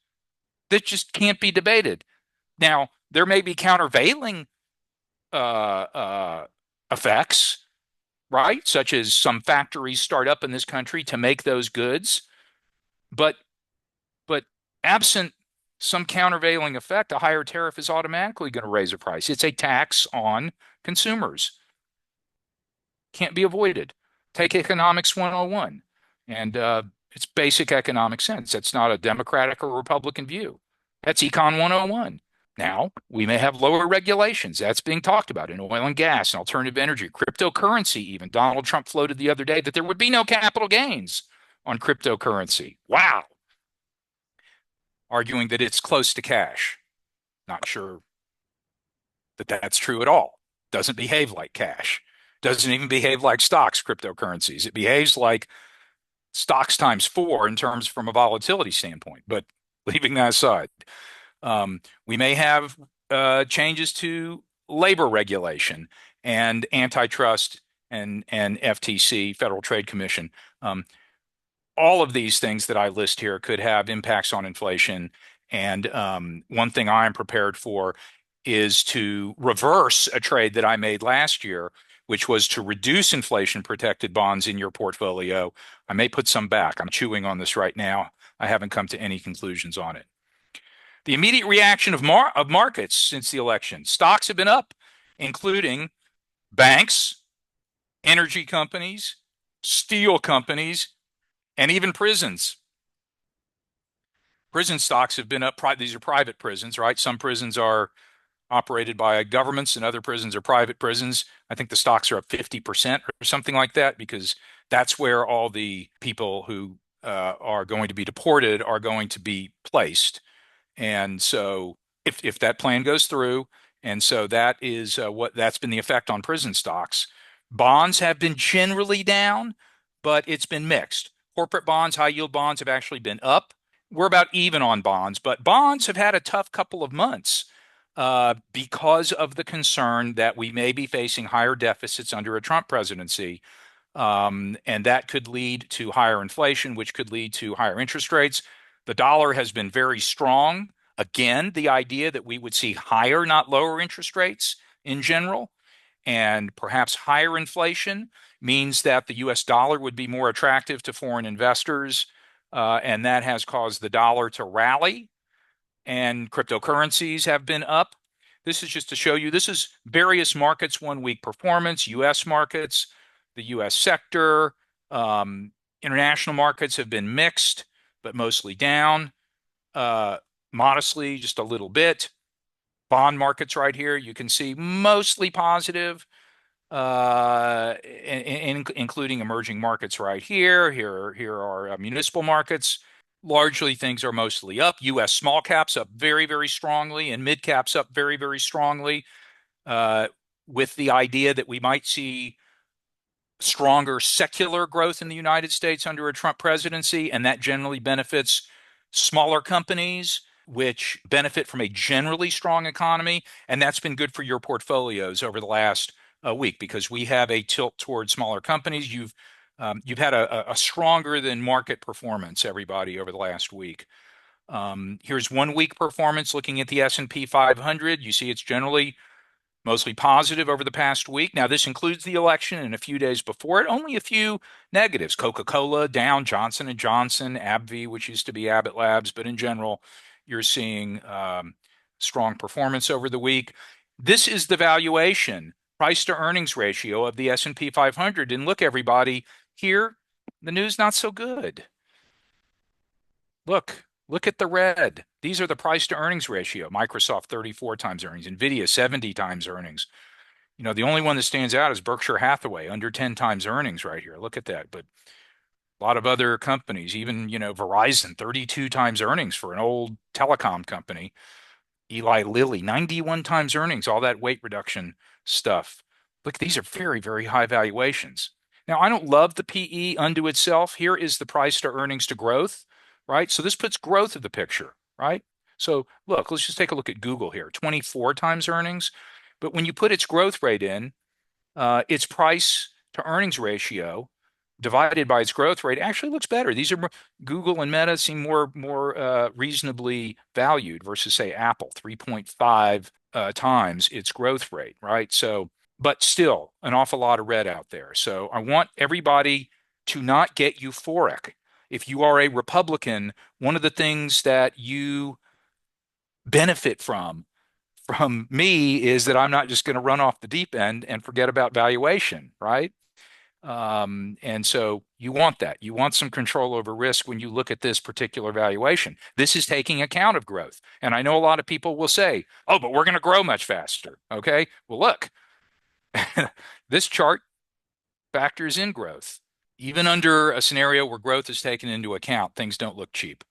That just can't be debated. Now, there may be countervailing effects, right? Such as some factories start up in this country to make those goods. But absent some countervailing effect, a higher tariff is automatically going to raise a price. It's a tax on consumers. Can't be avoided. Take Economics 101. And it's basic economic sense. That's not a Democratic or Republican view. That's Econ 101. Now, we may have lower regulations. That's being talked about in oil and gas and alternative energy, cryptocurrency even. Donald Trump floated the other day that there would be no capital gains on cryptocurrency. Wow. Arguing that it's close to cash. Not sure that that's true at all. Doesn't behave like cash. Doesn't even behave like stocks, cryptocurrencies. It behaves like stocks times 4 in terms from a volatility standpoint. But leaving that aside, we may have changes to labor regulation and antitrust and FTC, Federal Trade Commission. All of these things that I list here could have impacts on inflation. And one thing I am prepared for is to reverse a trade that I made last year, which was to reduce inflation-protected bonds in your portfolio. I may put some back. I'm chewing on this right now. I haven't come to any conclusions on it. The immediate reaction of markets since the election. Stocks have been up, including banks, energy companies, steel companies, and even prisons. Prison stocks have been up. These are private prisons, right? Some prisons are operated by governments and other prisons are private prisons. I think the stocks are up 50% or something like that because that's where all the people who are going to be deported are going to be placed. And so if that plan goes through, and so that is that's been the effect on prison stocks. Bonds have been generally down, but it's been mixed. Corporate bonds, high yield bonds have actually been up. We're about even on bonds, but bonds have had a tough couple of months because of the concern that we may be facing higher deficits under a Trump presidency. And that could lead to higher inflation, which could lead to higher interest rates. The dollar has been very strong. Again, the idea that we would see higher, not lower interest rates in general, and perhaps higher inflation means that the US dollar would be more attractive to foreign investors. And that has caused the dollar to rally, and cryptocurrencies have been up. This is just to show you, this is various markets, 1 week performance, US markets, the US sector. International markets have been mixed, but mostly down, modestly, just a little bit. Bond markets right here, you can see mostly positive, including emerging markets right here. Here are municipal markets. Largely, things are mostly up. U.S. small caps up very, very strongly, and mid caps up very, very strongly, with the idea that we might see stronger secular growth in the United States under a Trump presidency, and that generally benefits smaller companies, which benefit from a generally strong economy, and that's been good for your portfolios over the last week because we have a tilt towards smaller companies. You've had a stronger than market performance, everybody, over the last week. Here's 1 week performance looking at the S&P 500. You see it's generally mostly positive over the past week. Now, this includes the election and a few days before it. Only a few negatives. Coca-Cola down, Johnson & Johnson, AbbVie, which used to be Abbott Labs. But in general, you're seeing strong performance over the week. This is the valuation, price to earnings ratio of the S&P 500. And look, everybody, here, the news not so good. Look at the red. These are the price to earnings ratio. Microsoft 34 times earnings, Nvidia 70 times earnings. You know, the only one that stands out is Berkshire Hathaway, under 10 times earnings right here. Look at that. But a lot of other companies, even, Verizon, 32 times earnings for an old telecom company. Eli Lilly, 91 times earnings, all that weight reduction stuff. Look, these are very, very high valuations. Now, I don't love the PE unto itself. Here is the price to earnings to growth, right? So this puts growth in the picture, right? So look, let's just take a look at Google here, 24 times earnings. But when you put its growth rate in, its price to earnings ratio divided by its growth rate actually looks better. These are Google and Meta seem more reasonably valued versus, say, Apple, 3.5 times its growth rate, right? So, but still an awful lot of red out there. So I want everybody to not get euphoric. If you are a Republican, one of the things that you benefit from me is that I'm not just going to run off the deep end and forget about valuation, right? And so you want that. You want some control over risk when you look at this particular valuation. This is taking account of growth. And I know a lot of people will say, oh, but we're going to grow much faster. Okay. Well, look, this chart factors in growth. Even under a scenario where growth is taken into account, things don't look cheap.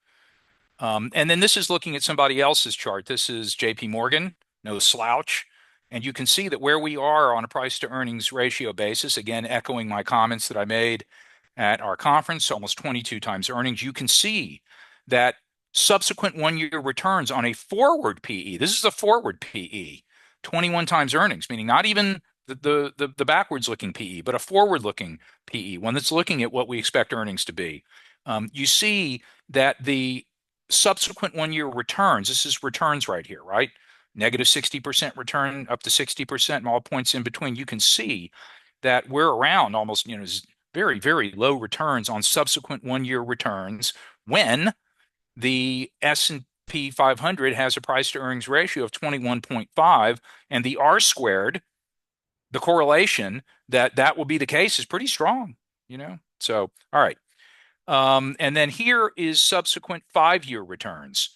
And then this is looking at somebody else's chart. This is JP Morgan, no slouch. And you can see that where we are on a price to earnings ratio basis, again, echoing my comments that I made at our conference, almost 22 times earnings, you can see that subsequent 1 year returns on a forward PE, this is a forward PE, 21 times earnings, meaning not even the backwards looking PE, but a forward looking PE, one that's looking at what we expect earnings to be. You see that the subsequent 1 year returns, this is returns right here, right? Negative 60% return up to 60% and all points in between. You can see that we're around almost, very, very low returns on subsequent 1 year returns when the S&P 500 has a price to earnings ratio of 21.5, and the R squared, the correlation that will be the case is pretty strong, you know? So, all right. And then here is subsequent 5-year returns,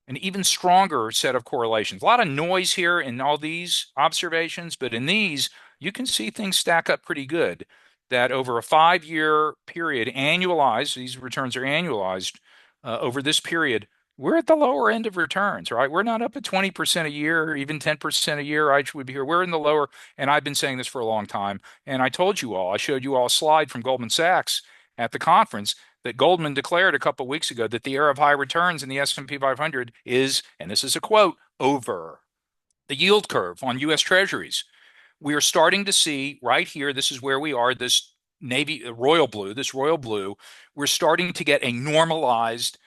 an even stronger set of correlations. A lot of noise here in all these observations, but in these, you can see things stack up pretty good. That over a 5-year period, annualized, these returns are annualized over this period, we're at the lower end of returns, right? We're not up at 20% a year, or even 10% a year. I would be here. We're in the lower, and I've been saying this for a long time. And I told you all, I showed you all a slide from Goldman Sachs at the conference that Goldman declared a couple of weeks ago that the era of high returns in the S&P 500 is, and this is a quote, over. The yield curve on U.S. Treasuries. We are starting to see right here, this is where we are, this navy royal blue, we're starting to get a normalized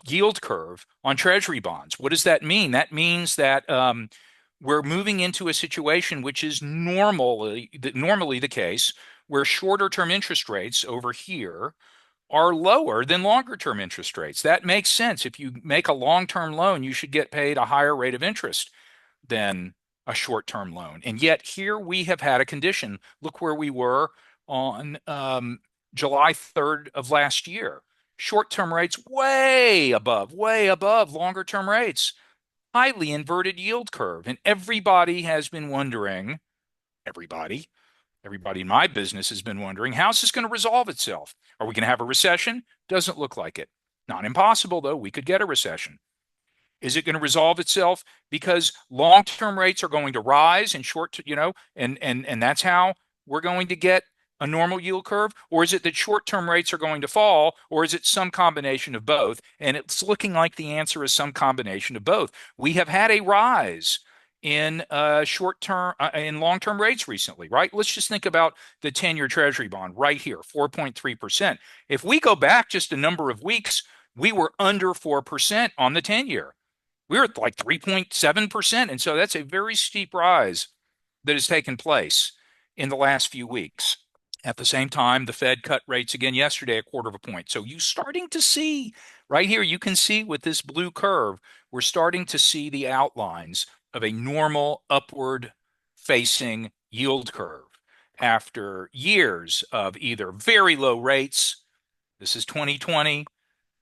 yield curve on Treasury bonds. What does that mean? That means that we're moving into a situation which is normally the case, where shorter term interest rates over here are lower than longer term interest rates. That makes sense. If you make a long term loan, you should get paid a higher rate of interest than a short term loan. And yet here we have had a condition. Look where we were on July 3rd of last year. Short term rates way above longer term rates. Highly inverted yield curve. And everybody has been wondering, everybody in my business has been wondering, how's this going to resolve itself? Are we going to have a recession? Doesn't look like it. Not impossible, though. We could get a recession. Is it going to resolve itself because long-term rates are going to rise and and that's how we're going to get a normal yield curve? Or is it that short-term rates are going to fall? Or is it some combination of both? And it's looking like the answer is some combination of both. We have had a rise in in long-term rates recently, right? Let's just think about the 10-year Treasury bond right here, 4.3%. If we go back just a number of weeks, we were under 4% on the 10-year. We were at like 3.7%. And so that's a very steep rise that has taken place in the last few weeks. At the same time, the Fed cut rates again yesterday, 1/4 of a point. So you're starting to see right here, you can see with this blue curve, we're starting to see the outlines of a normal upward facing yield curve after years of either very low rates, this is 2020,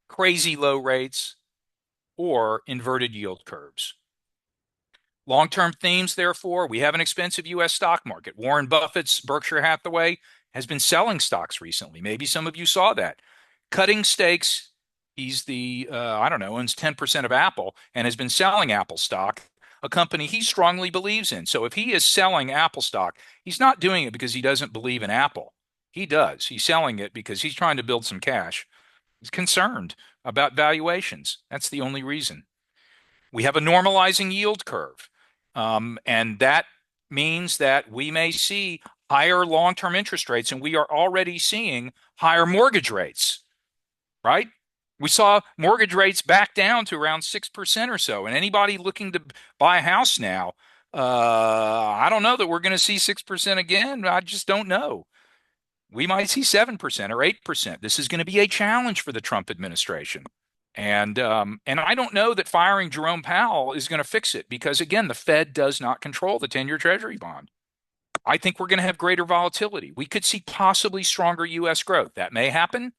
crazy low rates, or inverted yield curves. Long-term themes, therefore, we have an expensive U.S. stock market. Warren Buffett's Berkshire Hathaway has been selling stocks recently. Maybe some of you saw that. Cutting stakes. He's owns 10% of Apple and has been selling Apple stock, a company he strongly believes in. So if he is selling Apple stock, he's not doing it because he doesn't believe in Apple. He does. He's selling it because he's trying to build some cash. He's concerned about valuations. That's the only reason. We have a normalizing yield curve. And that means that we may see higher long-term interest rates, and we are already seeing higher mortgage rates, right? We saw mortgage rates back down to around 6% or so. And anybody looking to buy a house now, I don't know that we're going to see 6% again. I just don't know. We might see 7% or 8%. This is going to be a challenge for the Trump administration. And I don't know that firing Jerome Powell is going to fix it because, again, the Fed does not control the 10-year Treasury bond. I think we're going to have greater volatility. We could see possibly stronger U.S. growth. That may happen,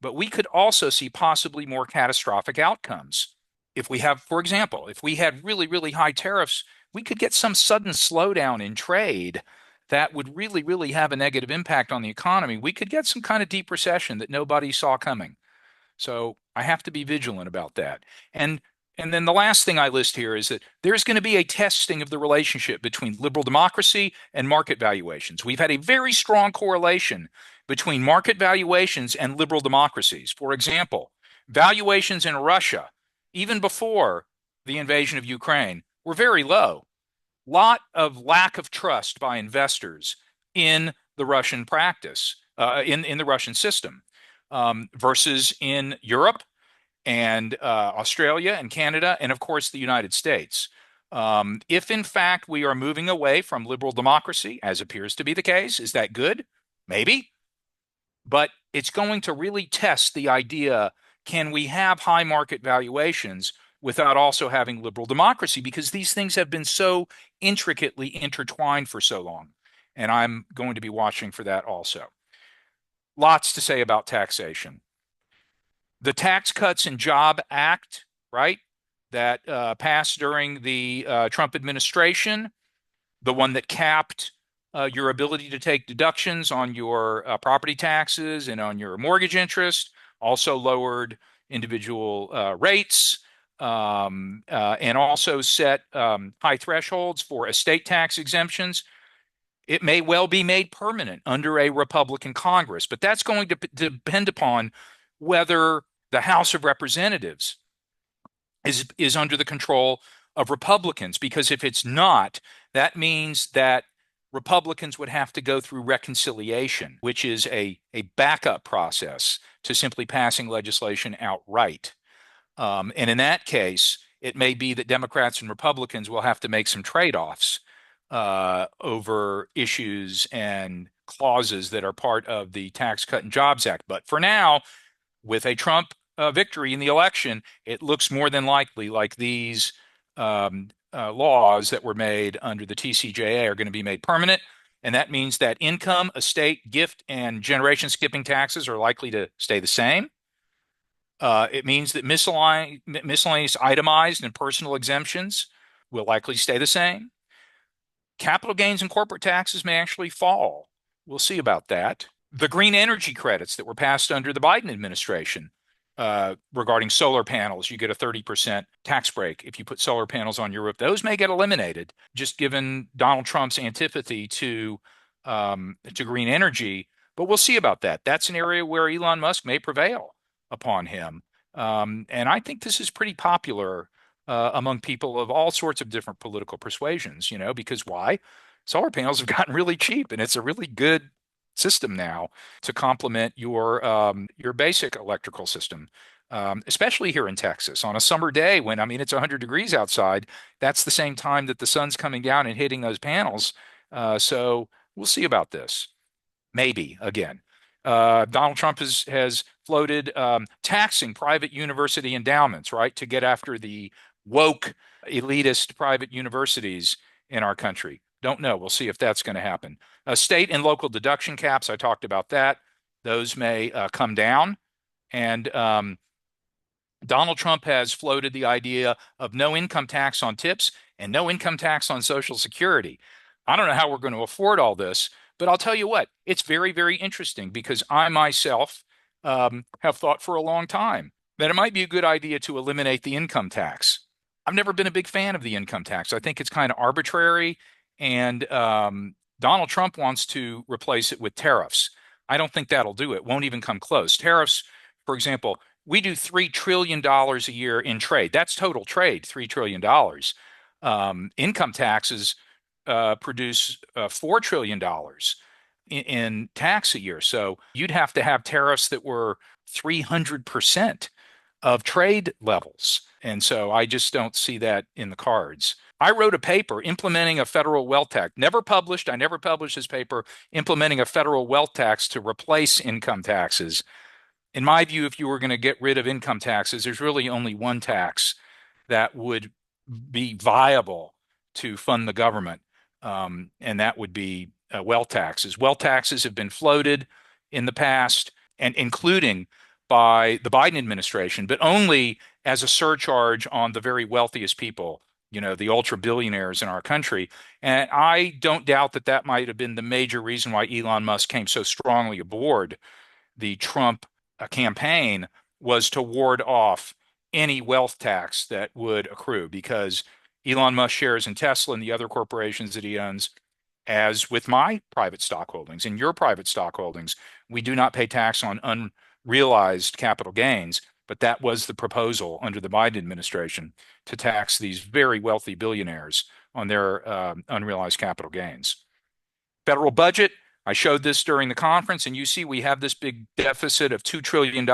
but we could also see possibly more catastrophic outcomes. If we have, for example, if we had really, really high tariffs, we could get some sudden slowdown in trade that would really, really have a negative impact on the economy. We could get some kind of deep recession that nobody saw coming. So I have to be vigilant about that. And then the last thing I list here is that there's going to be a testing of the relationship between liberal democracy and market valuations. We've had a very strong correlation between market valuations and liberal democracies. For example, valuations in Russia, even before the invasion of Ukraine, were very low. Lot of lack of trust by investors in the Russian practice, in the Russian system. Versus in Europe and Australia and Canada and, of course, the United States. If, in fact, we are moving away from liberal democracy, as appears to be the case, is that good? Maybe. But it's going to really test the idea can we have high market valuations without also having liberal democracy? Because these things have been so intricately intertwined for so long. And I'm going to be watching for that also. Lots to say about taxation. The Tax Cuts and Job Act, right, that passed during the Trump administration, the one that capped your ability to take deductions on your property taxes and on your mortgage interest, also lowered individual rates, and also set high thresholds for estate tax exemptions. It may well be made permanent under a Republican Congress, but that's going to depend upon whether the House of Representatives is under the control of Republicans. Because if it's not, that means that Republicans would have to go through reconciliation, which is a backup process to simply passing legislation outright. And in that case, it may be that Democrats and Republicans will have to make some trade-offs over issues and clauses that are part of the Tax Cut and Jobs Act. But for now, with a Trump victory in the election, it looks more than likely like these laws that were made under the TCJA are going to be made permanent. And that means that income, estate, gift, and generation skipping taxes are likely to stay the same. It means that miscellaneous itemized and personal exemptions will likely stay the same. Capital gains and corporate taxes may actually fall. We'll see about that. The green energy credits that were passed under the Biden administration regarding solar panels, you get a 30% tax break if you put solar panels on your roof. Those may get eliminated, just given Donald Trump's antipathy to green energy. But we'll see about that. That's an area where Elon Musk may prevail upon him. And I think this is pretty popular among people of all sorts of different political persuasions, because why? Solar panels have gotten really cheap, and it's a really good system now to complement your basic electrical system, especially here in Texas on a summer day when, I mean, it's 100 degrees outside. That's the same time that the sun's coming down and hitting those panels. So we'll see about this. Maybe again. Donald Trump has floated taxing private university endowments, right, to get after the woke elitist private universities in our country. Don't know. We'll see if that's going to happen. State and local deduction caps, I talked about that. Those may come down. And Donald Trump has floated the idea of no income tax on tips and no income tax on Social Security. I don't know how we're going to afford all this, but I'll tell you what, it's very, very interesting because I myself have thought for a long time that it might be a good idea to eliminate the income tax. I've never been a big fan of the income tax. I think it's kind of arbitrary, and Donald Trump wants to replace it with tariffs. I don't think that'll do it. Won't even come close. Tariffs, for example, we do $3 trillion a year in trade. That's total trade, $3 trillion. Income taxes produce $4 trillion in tax a year. So you'd have to have tariffs that were 300% of trade levels. And so I just don't see that in the cards. I wrote a paper implementing a federal wealth tax. Never published. I never published this paper implementing a federal wealth tax to replace income taxes. In my view, if you were going to get rid of income taxes, there's really only one tax that would be viable to fund the government, and that would be wealth taxes. Wealth taxes have been floated in the past, and including by the Biden administration, but only as a surcharge on the very wealthiest people, the ultra billionaires in our country. And I don't doubt that that might have been the major reason why Elon Musk came so strongly aboard the Trump campaign, was to ward off any wealth tax that would accrue, because Elon Musk shares in Tesla and the other corporations that he owns, as with my private stock holdings and your private stock holdings, we do not pay tax on unrealized capital gains. But that was the proposal under the Biden administration, to tax these very wealthy billionaires on their unrealized capital gains. Federal budget, I showed this during the conference, and you see we have this big deficit of $2 trillion.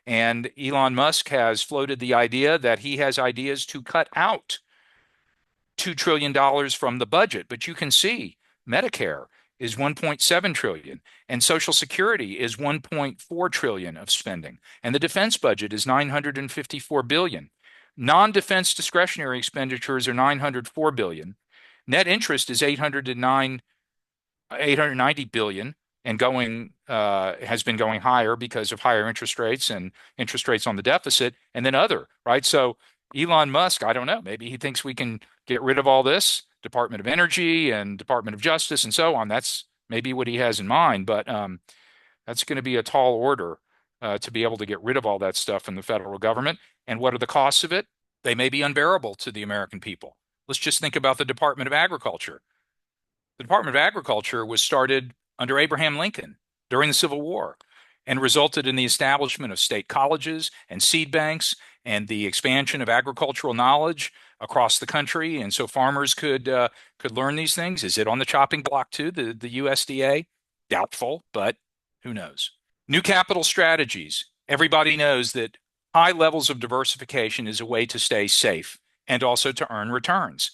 And Elon Musk has floated the idea that he has ideas to cut out $2 trillion from the budget. But you can see Medicare is 1.7 trillion, and Social Security is 1.4 trillion of spending, and the defense budget is 954 billion. Non-defense discretionary expenditures are 904 billion. Net interest is 890 billion, and going has been going higher because of higher interest rates and interest rates on the deficit, and then other, right? So Elon Musk, I don't know, maybe he thinks we can get rid of all this, Department of Energy and Department of Justice and so on. That's maybe what he has in mind, but that's going to be a tall order to be able to get rid of all that stuff in the federal government. And what are the costs of it? They may be unbearable to the American people. Let's just think about the Department of Agriculture. The Department of Agriculture was started under Abraham Lincoln during the Civil War and resulted in the establishment of state colleges and seed banks and the expansion of agricultural knowledge across the country. And so farmers could learn these things. Is it on the chopping block too, the USDA? Doubtful, but who knows? New capital strategies. Everybody knows that high levels of diversification is a way to stay safe and also to earn returns.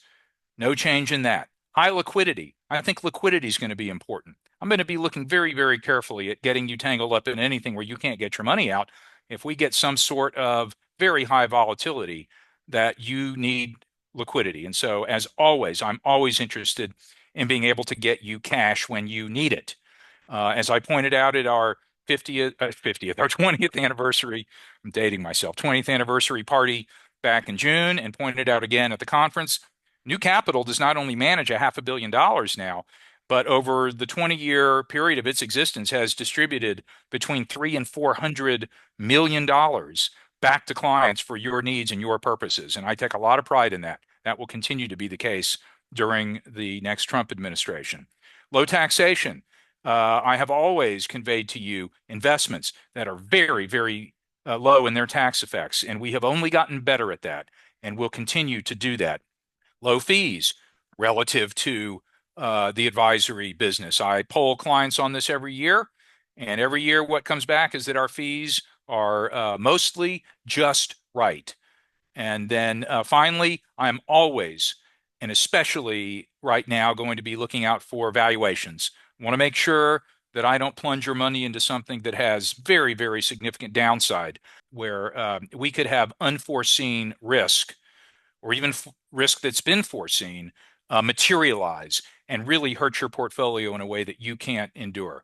No change in that. High liquidity. I think liquidity is going to be important. I'm going to be looking very, very carefully at getting you tangled up in anything where you can't get your money out. If we get some sort of very high volatility, that you need liquidity. And so, as always, I'm always interested in being able to get you cash when you need it. As I pointed out at our 20th anniversary, I'm dating myself, 20th anniversary party back in June, and pointed out again at the conference, New Capital does not only manage $500 million now, but over the 20-year period of its existence has distributed between $300 and $400 million back to clients for your needs and your purposes. And I take a lot of pride in that. That will continue to be the case during the next Trump administration. Low taxation. I have always conveyed to you investments that are very, very low in their tax effects, and we have only gotten better at that, and we'll continue to do that. Low fees relative to the advisory business. I poll clients on this every year, and every year what comes back is that our fees are mostly just right. And then finally, I'm always, and especially right now, going to be looking out for valuations. I want to make sure that I don't plunge your money into something that has very, very significant downside, where we could have unforeseen risk or even risk that's been foreseen materialize and really hurt your portfolio in a way that you can't endure.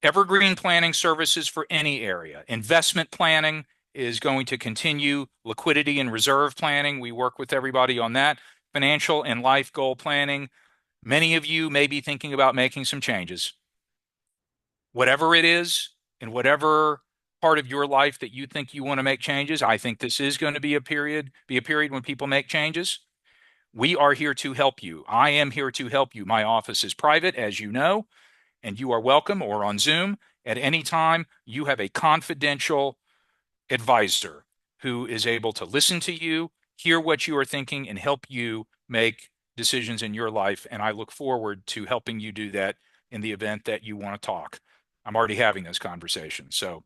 Evergreen planning services for any area. Investment planning is going to continue. Liquidity and reserve planning, we work with everybody on that. Financial and life goal planning. Many of you may be thinking about making some changes. Whatever it is, in whatever part of your life that you think you want to make changes, I think this is going to be a period when people make changes. We are here to help you. I am here to help you. My office is private, as you know, and you are welcome, or on Zoom at any time. You have a confidential advisor who is able to listen to you, hear what you are thinking, and help you make decisions in your life. And I look forward to helping you do that in the event that you want to talk. I'm already having those conversations. So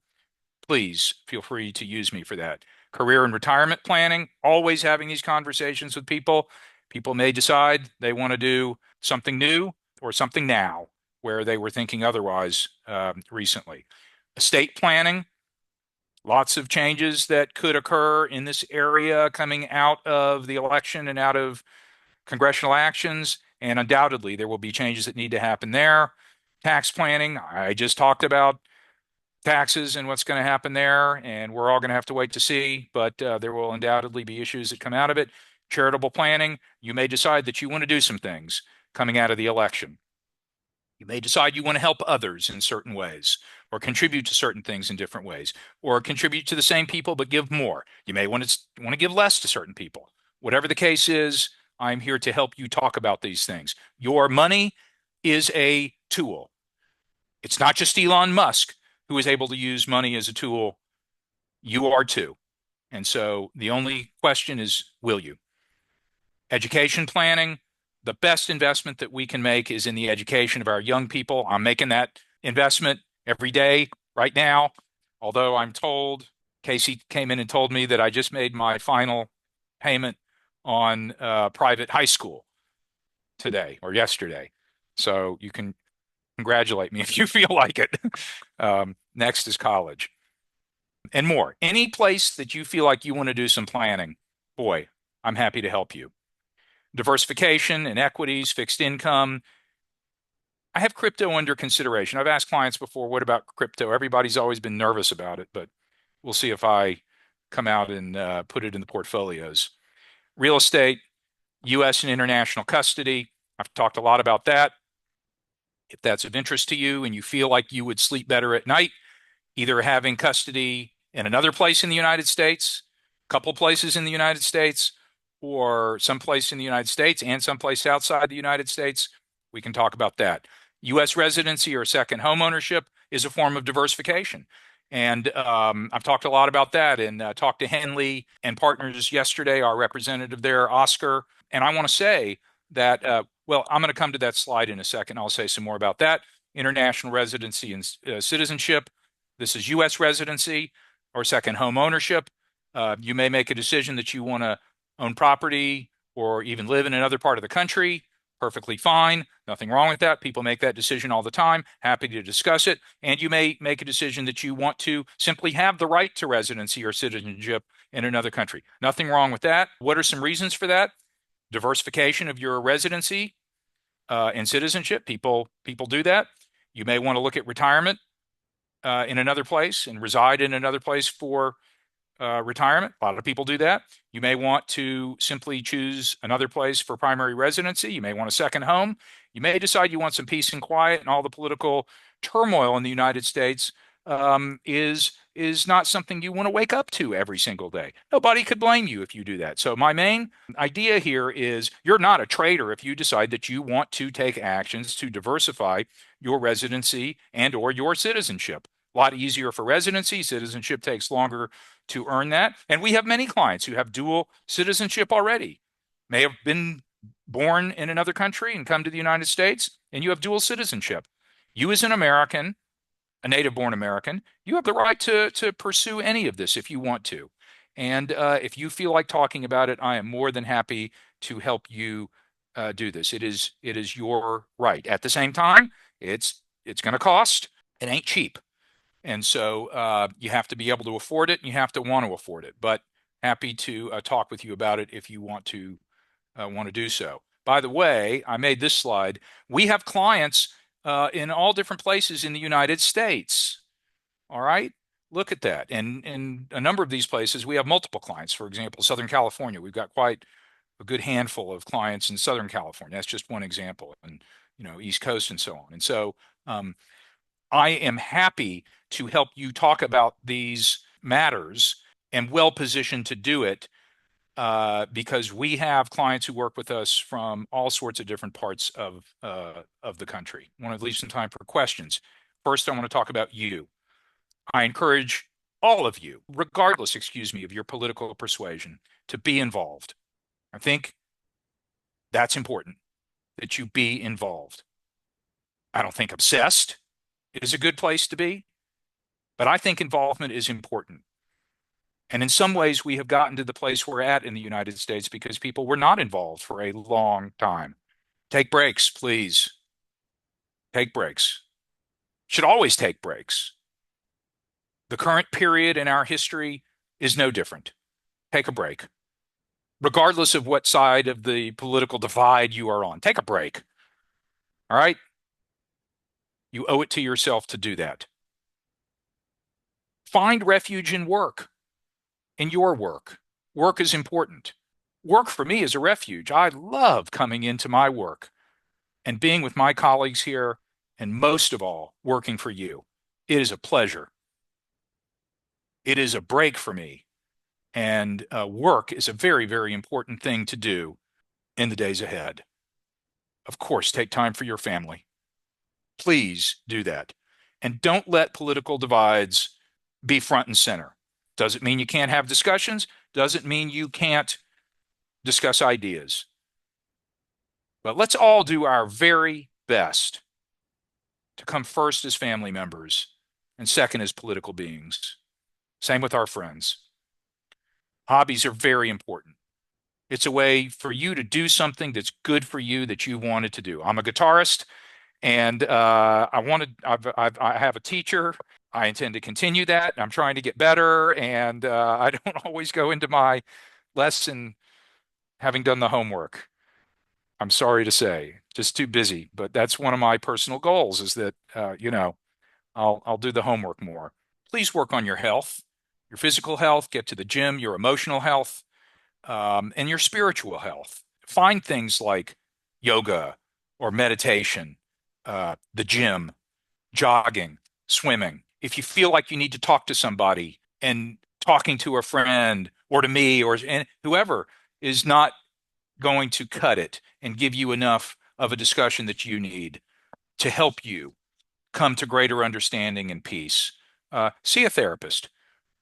please feel free to use me for that. Career and retirement planning, always having these conversations with people. People may decide they want to do something new or something now where they were thinking otherwise recently. Estate planning, lots of changes that could occur in this area coming out of the election and out of congressional actions, and undoubtedly there will be changes that need to happen there. Tax planning, I just talked about taxes and what's going to happen there, and we're all going to have to wait to see, but there will undoubtedly be issues that come out of it. Charitable planning, you may decide that you want to do some things coming out of the election. You may decide you want to help others in certain ways, or contribute to certain things in different ways, or contribute to the same people but give more. You may want to give less to certain people. Whatever the case is, I'm here to help you talk about these things. Your money is a tool. It's not just Elon Musk who is able to use money as a tool. You are too. And so the only question is, will you? Education planning, the best investment that we can make is in the education of our young people. I'm making that investment every day right now, although I'm told, Casey came in and told me that I just made my final payment on private high school today or yesterday. So you can congratulate me if you feel like it. Next is college and more. Any place that you feel like you want to do some planning, boy, I'm happy to help you. Diversification and equities, fixed income. I have crypto under consideration. I've asked clients before, what about crypto? Everybody's always been nervous about it, but we'll see if I come out and put it in the portfolios. Real estate, U.S. and international custody. I've talked a lot about that. If that's of interest to you and you feel like you would sleep better at night, either having custody in another place in the United States, a couple places in the United States, or someplace in the United States and someplace outside the United States, we can talk about that. U.S. residency or second home ownership is a form of diversification. And I've talked a lot about that and talked to Henley and Partners yesterday, our representative there, Oscar. And I want to say that, well, I'm going to come to that slide in a second. I'll say some more about that. International residency and citizenship. This is U.S. residency or second home ownership. You may make a decision that you want to own property or even live in another part of the country. Perfectly fine. Nothing wrong with that. People make that decision all the time. Happy to discuss it. And you may make a decision that you want to simply have the right to residency or citizenship in another country. Nothing wrong with that. What are some reasons for that? Diversification of your residency and citizenship. People do that. You may want to look at retirement in another place and reside in another place for retirement. A lot of people do that. You may want to simply choose another place for primary residency. You may want a second home. You may decide you want some peace and quiet, and all the political turmoil in the United States is not something you want to wake up to every single day. Nobody could blame you if you do that. So my main idea here is you're not a trader if you decide that you want to take actions to diversify your residency and or your citizenship. A lot easier for residency. Citizenship takes longer to earn that. And we have many clients who have dual citizenship already. May have been born in another country and come to the United States, and you have dual citizenship. You as an American, a native-born American, you have the right to pursue any of this if you want to. And if you feel like talking about it, I am more than happy to help you do this. It is your right. At the same time, it's going to cost. It ain't cheap. And so you have to be able to afford it and you have to want to afford it. But happy to talk with you about it if you want to do so. By the way, I made this slide. We have clients in all different places in the United States. All right. Look at that. And in a number of these places, we have multiple clients. For example, Southern California, we've got quite a good handful of clients in Southern California. That's just one example. And, East Coast and so on. And so I am happy to help you talk about these matters and well positioned to do it because we have clients who work with us from all sorts of different parts of the country. I want to leave some time for questions. First, I want to talk about you. I encourage all of you, regardless, of your political persuasion, to be involved. I think that's important, that you be involved. I don't think obsessed is a good place to be, but I think involvement is important. And in some ways, we have gotten to the place we're at in the United States because people were not involved for a long time. Take breaks, please. Take breaks. Should always take breaks. The current period in our history is no different. Take a break. Regardless of what side of the political divide you are on, take a break. All right? You owe it to yourself to do that. Find refuge in work, in your work. Work is important. Work for me is a refuge. I love coming into my work and being with my colleagues here, and most of all, working for you. It is a pleasure. It is a break for me. And work is a very, very important thing to do in the days ahead. Of course, take time for your family. Please do that. And don't let political divides be front and center. Doesn't mean you can't have discussions. Doesn't mean you can't discuss ideas. But let's all do our very best to come first as family members and second as political beings. Same with our friends. Hobbies are very important. It's a way for you to do something that's good for you that you wanted to do. I'm a guitarist, And I have a teacher. I intend to continue that. I'm trying to get better, and I don't always go into my lesson having done the homework. I'm sorry to say, just too busy. But that's one of my personal goals is that, I'll do the homework more. Please work on your health, your physical health, get to the gym, your emotional health, and your spiritual health. Find things like yoga or meditation, the gym, jogging, swimming. If you feel like you need to talk to somebody and talking to a friend or to me or and whoever is not going to cut it and give you enough of a discussion that you need to help you come to greater understanding and peace, see a therapist.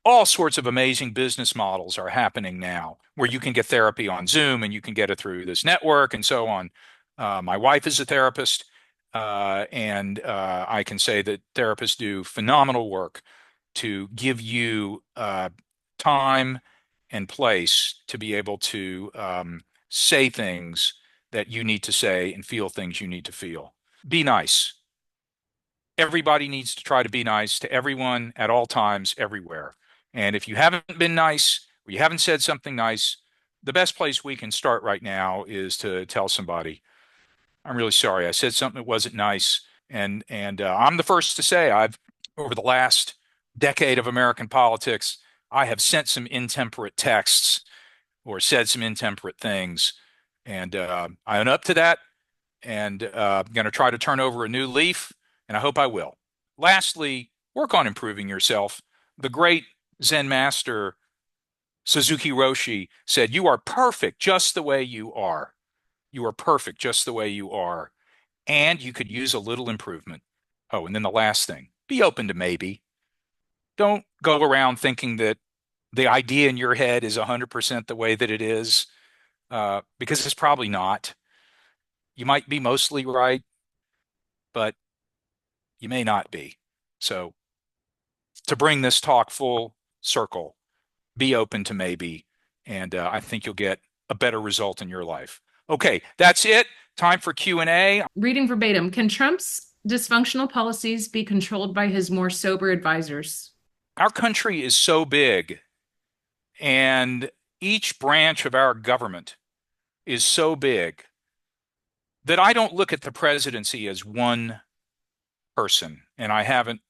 All sorts of amazing business models are happening now where you can get therapy on Zoom and you can get it through this network and so on. My wife is a therapist, and I can say that therapists do phenomenal work to give you time and place to be able to say things that you need to say and feel things you need to feel. Be nice. Everybody needs to try to be nice to everyone at all times, everywhere. And if you haven't been nice or you haven't said something nice, the best place we can start right now is to tell somebody, I'm really sorry. I said something that wasn't nice. And I'm the first to say I've over the last decade of American politics, I have sent some intemperate texts or said some intemperate things. And I own up to that and I'm going to try to turn over a new leaf, and I hope I will. Lastly, work on improving yourself. The great Zen master Suzuki Roshi said, "You are perfect just the way you are. You are perfect just the way you are, and you could use a little improvement." Oh, and then the last thing, be open to maybe. Don't go around thinking that the idea in your head is 100% the way that it is, because it's probably not. You might be mostly right, but you may not be. So, to bring this talk full circle, be open to maybe, and I think you'll get a better result in your life. Okay, that's it. Time for Q&A. Reading verbatim, can Trump's dysfunctional policies be controlled by his more sober advisors? Our country is so big, and each branch of our government is so big that I don't look at the presidency as one person, and I haven't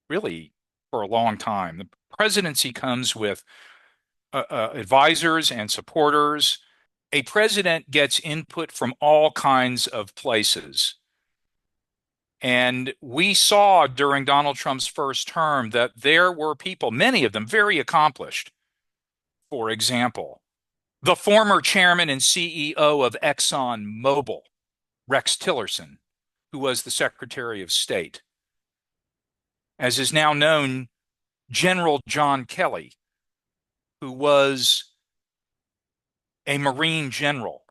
really for a long time. The presidency comes with advisors and supporters. A president gets input from all kinds of places. And we saw during Donald Trump's first term that there were people, many of them very accomplished. For example, the former chairman and CEO of Exxon Mobil, Rex Tillerson, who was the Secretary of State. As is now known, General John Kelly, who was a Marine general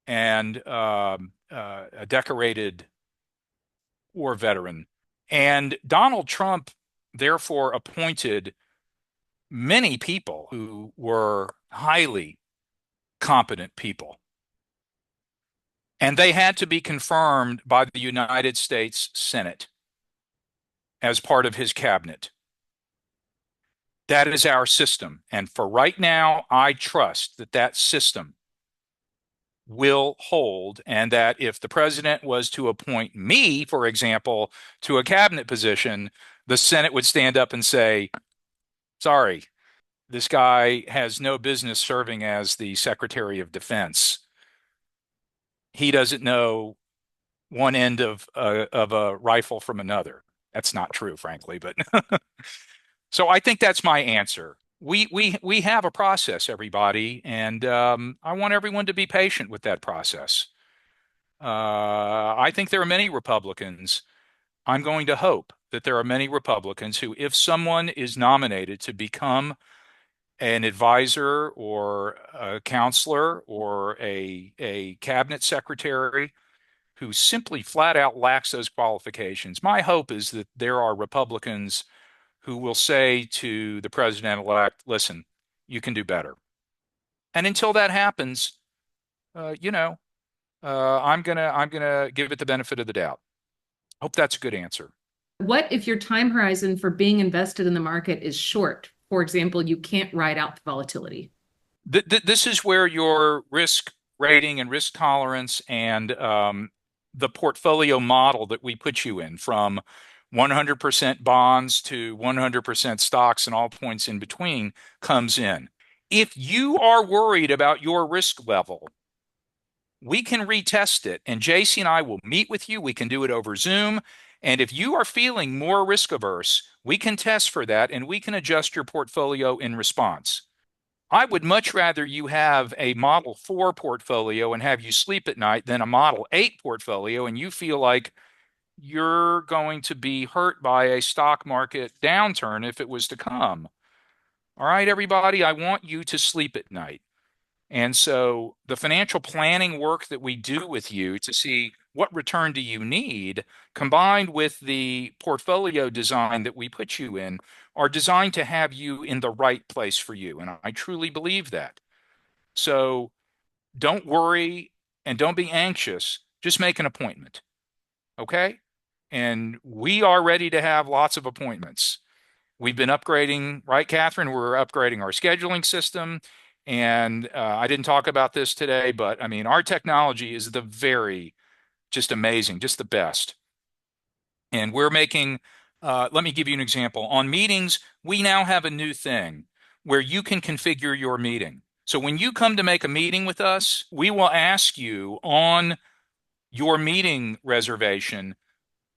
and a decorated war veteran. And Donald Trump, therefore, appointed many people who were highly competent people. And they had to be confirmed by the United States Senate as part of his cabinet. That is our system. And for right now, I trust that that system will hold, and that if the president was to appoint me, for example, to a cabinet position, the Senate would stand up and say, sorry, this guy has no business serving as the Secretary of Defense. He doesn't know one end of a rifle from another. That's not true, frankly, but so I think that's my answer. We have a process, everybody, and I want everyone to be patient with that process. I think there are many Republicans. I'm going to hope that there are many Republicans who, if someone is nominated to become an advisor or a counselor or a cabinet secretary who simply flat out lacks those qualifications, my hope is that there are Republicans who will say to the president-elect, listen, you can do better. And until that happens, you know, I'm gonna give it the benefit of the doubt. Hope that's a good answer. What if your time horizon for being invested in the market is short? For example, you can't ride out the volatility. This is where your risk rating and risk tolerance and the portfolio model that we put you in, from 100% bonds to 100% stocks and all points in between, comes in. If you are worried about your risk level, we can retest it, and JC and I will meet with you. We can do it over Zoom. And if you are feeling more risk averse, we can test for that and we can adjust your portfolio in response. I would much rather you have a Model 4 portfolio and have you sleep at night than a Model 8 portfolio and you feel like you're going to be hurt by a stock market downturn if it was to come. All right, everybody, I want you to sleep at night. And so the financial planning work that we do with you to see what return do you need, combined with the portfolio design that we put you in, are designed to have you in the right place for you. And I truly believe that. So don't worry and don't be anxious. Just make an appointment. Okay? And we are ready to have lots of appointments. We've been upgrading, right, Catherine? We're upgrading our scheduling system. And I didn't talk about this today, but I mean, our technology is just amazing, just the best. And we're making, let me give you an example. On meetings, we now have a new thing where you can configure your meeting. So when you come to make a meeting with us, we will ask you on your meeting reservation,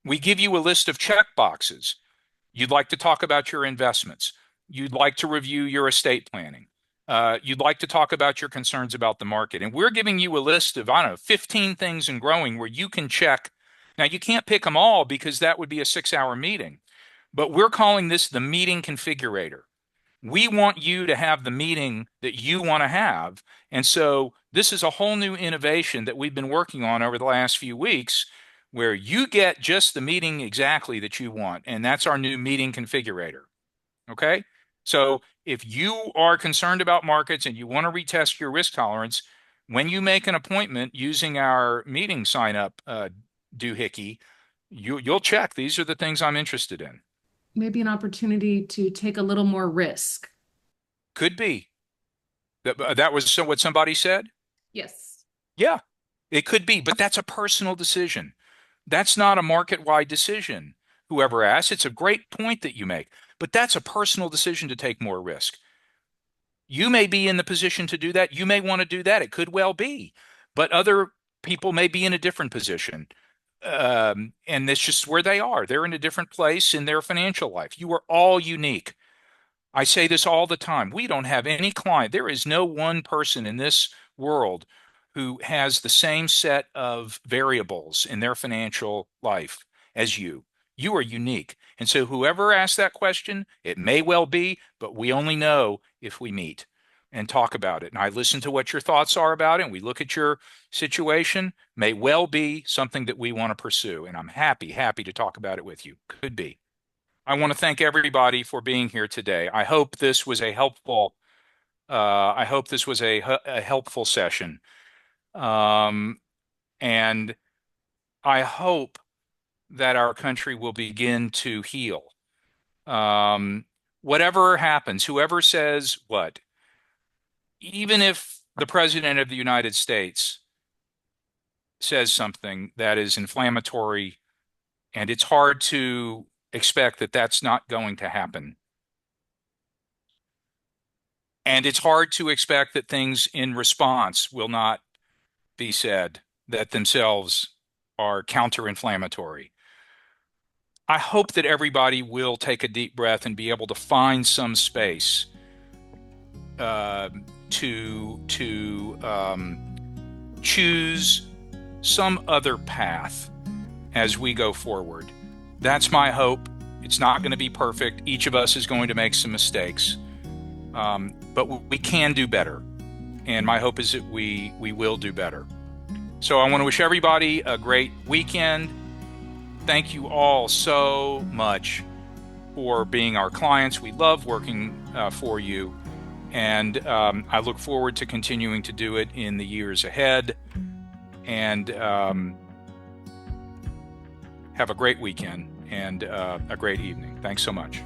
we give you a list of check boxes. You'd like to talk about your investments. You'd like to review your estate planning. You'd like to talk about your concerns about the market. And we're giving you a list of, I don't know, 15 things and growing where you can check. Now, you can't pick them all because that would be a 6-hour meeting, but we're calling this the meeting configurator. We want you to have the meeting that you want to have. And so this is a whole new innovation that we've been working on over the last few weeks where you get just the meeting exactly that you want. And that's our new meeting configurator. Okay. So if you are concerned about markets and you want to retest your risk tolerance, when you make an appointment using our meeting sign up doohickey, you'll check. These are the things I'm interested in. Maybe an opportunity to take a little more risk. Could be. That was what somebody said? Yes. Yeah, it could be, but that's a personal decision. That's not a market-wide decision. Whoever asked, it's a great point that you make, but that's a personal decision to take more risk. You may be in the position to do that. You may want to do that. It could well be, but other people may be in a different position. And it's just where they are. They're in a different place in their financial life. You are all unique. I say this all the time. We don't have any client. There is no one person in this world who has the same set of variables in their financial life as you. You are unique. And so whoever asked that question, it may well be, but we only know if we meet and talk about it. And I listen to what your thoughts are about it, and we look at your situation, may well be something that we want to pursue. And I'm happy to talk about it with you. Could be. I want to thank everybody for being here today. I hope this was a helpful helpful session. And I hope that our country will begin to heal. Whatever happens, whoever says what, even if the President of the United States says something that is inflammatory, and it's hard to expect that that's not going to happen. And it's hard to expect that things in response will not be said that themselves are counter-inflammatory. I hope that everybody will take a deep breath and be able to find some space to choose some other path as we go forward. That's my hope. It's not going to be perfect. Each of us is going to make some mistakes, but we can do better. And my hope is that we will do better. So I want to wish everybody a great weekend. Thank you all so much for being our clients. We love working for you. And I look forward to continuing to do it in the years ahead. and have a great weekend and a great evening. Thanks so much.